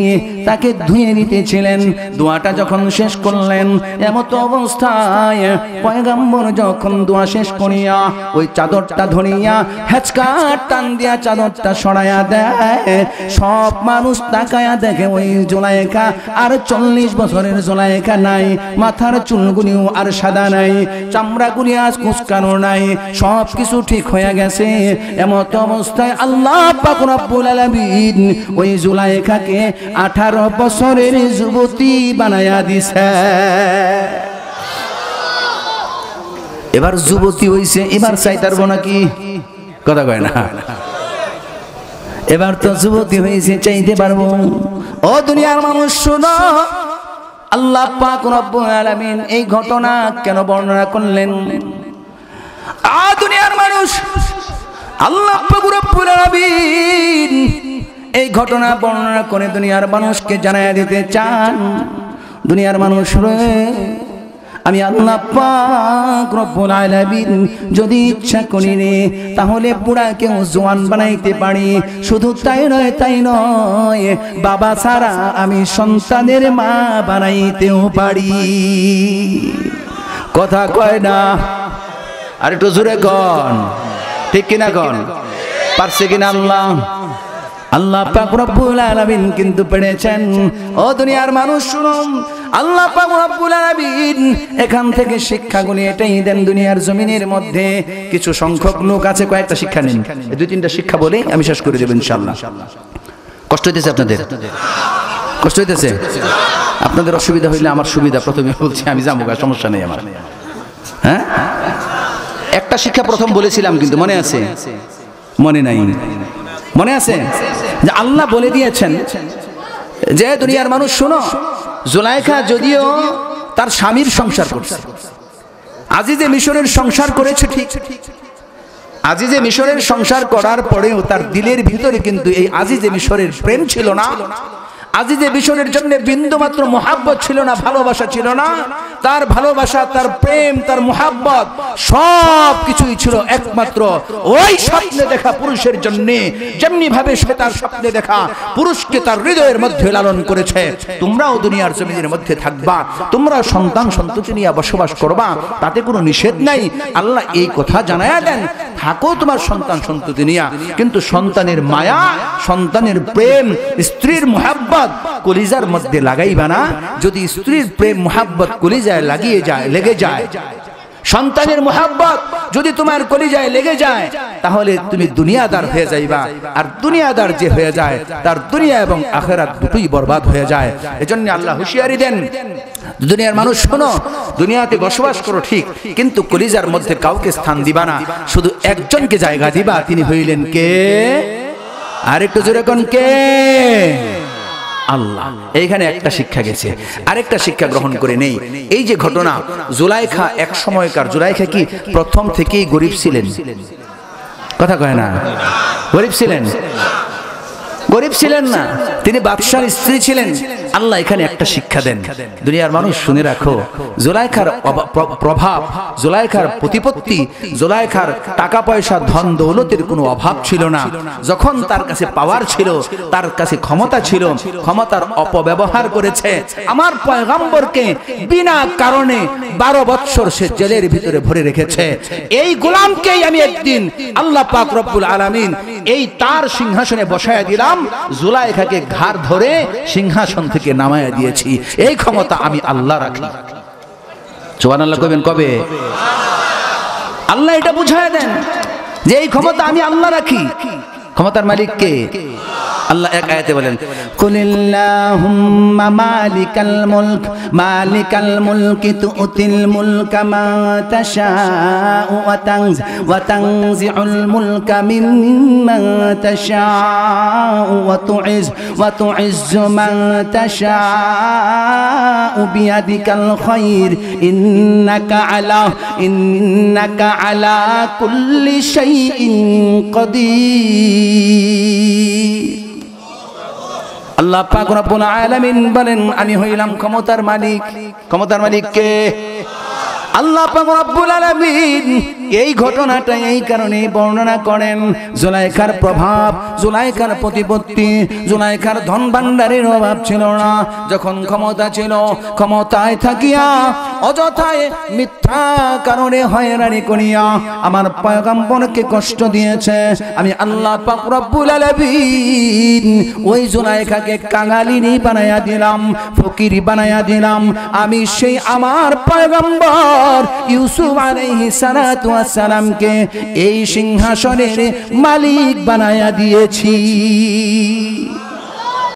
তাকে ধুয়ে নিতেছিলেন। দোয়াটা যখন শেষ করলেন, এমত অবস্থায় পয়গম্বর যখন দোয়া শেষ করিয়া ওই চাদরটা ধরিয়া হেঁচকার টান দিয়া চাদরটা সরাইয়া দেয়, সব মানুষ তাকায়া দেখে ওই জুলাইখা আর 40 বছরের জুলাইখা নাই, মাথার চুলগুলিও আর সাদা নাই, চামড়াগুলি আজ কুচকানো নাই, সব কিছু ঠিক হয়ে গেছে। এমত অবস্থায় আল্লাহ পাক রব্বুল আলামিন ওই জুলাইখাকে 18 বছরের যুবতী বানায়া দিছে। এবার যুবতী হইছে, এবার চাইতারব নাকি? কথা কয় না? এবার তো যুবতী হয়েছে, চাইতে পারবো। ও দুনিয়ার মানুষ শুনো, আল্লাহ পাক রব্বুল আলামিন এই ঘটনা কেন বর্ণনা করলেন? দুনিয়ার মানুষ, আল্লাহ পাক রব্বুল আলামিন এই ঘটনা বর্ণনা করে দুনিয়ার মানুষকে জানাইয়া দিতে চান, দুনিয়ার মানুষ রে, আমি আল্লাহ পাক রব্বুল আলামিন যদি ইচ্ছা করি রে, তাহলে বুড়াকেও জওয়ান বানাইতে পারি। শুধু তাই নয়, বাবা ছাড়া আমি সন্তানের মা বানাইতেও পারি। কথা কয় না? আর একটু জোরে কন, ঠিক কিনা কন? পারছে কিনা আল্লাহ? আল্লাহ পাক রব্বুল আলামিন কিন্তু পেরেছেন। ও দুনিয়ার মানুষ শুনো, আল্লাহ পাক রব্বুল আলামিন এখান থেকে শিক্ষাগুলি এটাই দেন। দুনিয়ার জমিনের মধ্যে কিছু সংখ্যক লোক আছে, কয়েকটা শিক্ষা নেন, 2-3টা শিক্ষা বলে আমি শেষ করে দেব ইনশাআল্লাহ। কষ্ট হইতেছে আপনাদের? কষ্ট হইতেছে? আপনাদের অসুবিধা হইলে আমার সুবিধা, প্রথমে বলছি আমি যাবো, সমস্যা নেই আমার। হ্যাঁ, একটা শিক্ষা প্রথম বলেছিলাম, কিন্তু মনে আছে? মনে নাই? মনে আছে যে আল্লাহ বলে দিয়েছেন যে দুনিয়ার মানুষ শোনো, জুলাইখা যদিও তার স্বামীর সংসার করছে, আজিজে মিশরের সংসার করেছে ঠিক, আজিজে মিশরের সংসার করার পরেও তার দিলের ভিতরে কিন্তু এই আজিজে মিশরের প্রেম ছিল না, আজিজে মিশরের জন্য বিন্দু মাত্র মুহাব্বত ছিল না, ভালোবাসা ছিল না। তার ভালোবাসা, তার প্রেম, তার মুহাব্বত সব কিছুই ছিল একমাত্র ওই স্বপ্নে দেখা পুরুষের জন্য। যেমনি ভাবে সে তার স্বপ্নে দেখা পুরুষকে তার হৃদয়ের মধ্যে লালন করেছে, তোমরাও দুনিয়ার জমিনের মধ্যে থাকবা, তোমরা সন্তান সন্ততি নিয়ে বসবাস করবা, তাতে কোনো নিষেধ নাই। আল্লাহ এই কথা জানায়া দেন, থাকো তোমার সন্তান সন্ততি নিয়ে, কিন্তু সন্তানের মায়া, সন্তানের প্রেম, স্ত্রীর মুহাব্বত কলিজার মধ্যে লাগাইবা না। যদি স্ত্রীর প্রেম মুহাব্বত কলিজায় লেগে যায়, সন্তানের মুহাব্বত যদি তোমার কলিজায় লেগে যায়, তাহলে তুমি দুনিয়াদার হয়ে যাইবা। আর দুনিয়াদার যে হয়ে যায়, তার দুনিয়া এবং আখিরাত দুটোই বরবাদ হয়ে যায়। এজন্য আল্লাহ হুঁশিয়ারি দেন, দুনিয়ার মানুষ শোনো, দুনিয়াতে বসবাস করো ঠিক, কিন্তু কলিজার মধ্যে কাউকে স্থান দিবা না, শুধু একজনকে জায়গা দিবা, তিনি হইলেন কে? আর একটু জোরে কোন কে? আল্লাহ। এইখানে একটা শিক্ষা গেছে, আরেকটা শিক্ষা গ্রহণ করে নেই। এই যে ঘটনা, জুলাইখা এক সময়কার, জুলাইখা কি প্রথম থেকেই গরিব ছিলেন? কথা কয় না? গরিব ছিলেন? গরিব ছিলেন না, তিনি বাদশার স্ত্রী ছিলেন। আল্লাহ এখানে একটা শিক্ষা দেন, দুনিয়ার মানুষ শুনে রাখো, জুলাইখার প্রভাব, জুলাইখার প্রতিপত্তি, জুলাইখার টাকা পয়সা ধন দৌলতের কোনো অভাব ছিল না। যখন তার কাছে পাওয়ার ছিল, তার কাছে ক্ষমতা ছিল, ক্ষমতার অপব্যবহার করেছে। আমার পয়গম্বরকে বিনা কারণে 12 বৎসর সে জেলের ভিতরে ভরে রেখেছে। এই গোলামকেই আমি একদিন আল্লাহ পাক রব্বুল আলামিন এই তার সিংহাসনে বসায়া দিলাম, জুলাইখাকে ঘাড় ধরে সিংহাসন থেকে নামায়া দিয়েছি। এই ক্ষমতা আমি আল্লাহ রাখি। সুবহানাল্লাহ কইবেন কবে? আল্লাহ এটা বুঝায় দেন যে এই ক্ষমতা আমি আল্লাহ রাখি। ক্ষমতার মালিক কে? আল্লাহ এক আয়াতে বলেন কুলিল্লাহুম্মা মালিকাল মুলকি তুতিল মুলকা মা তাশাউ ওয়া তানজিউল মুলকা মিম্মান তাশাউ ওয়া তুইজ্জু মান তাশাউ বিয়াদিকাল খায়র ইন্নাকা আলা কুল্লি শাইইন কাদির। আল্লাহ পাক রব্বুল আলামিন বলেন আমি হইলাম ক্ষমতার মালিক। ক্ষমতার মালিক কে? আল্লাহ পাক রব্বুল আলামিন এই ঘটনাটা এই কারণে বর্ণনা করেন, জুলাইখার প্রভাব, জুলাইখার প্রতিপত্তি, জুলাইখার ধন ভান্ডারের অভাব ছিল না। যখন ক্ষমতা ছিল, ক্ষমতায় থাকিয়া অযথায় মিথ্যা কারণে হয়রানি করিয়া আমার পয়গম্বরকে কষ্ট দিয়েছে। আমি আল্লাহ পাক রব্বুল আলামিন ওই জুলাইখাকে কাঙালিনী বানায়া দিলাম, ফকির বানায়া দিলাম। আমি সেই আমার পয়গম্বর ইউসুফ আলাইহিস সালাতু ওয়াস সালামকে এই সিংহাসনের মালিক বানায়া দিয়েছি।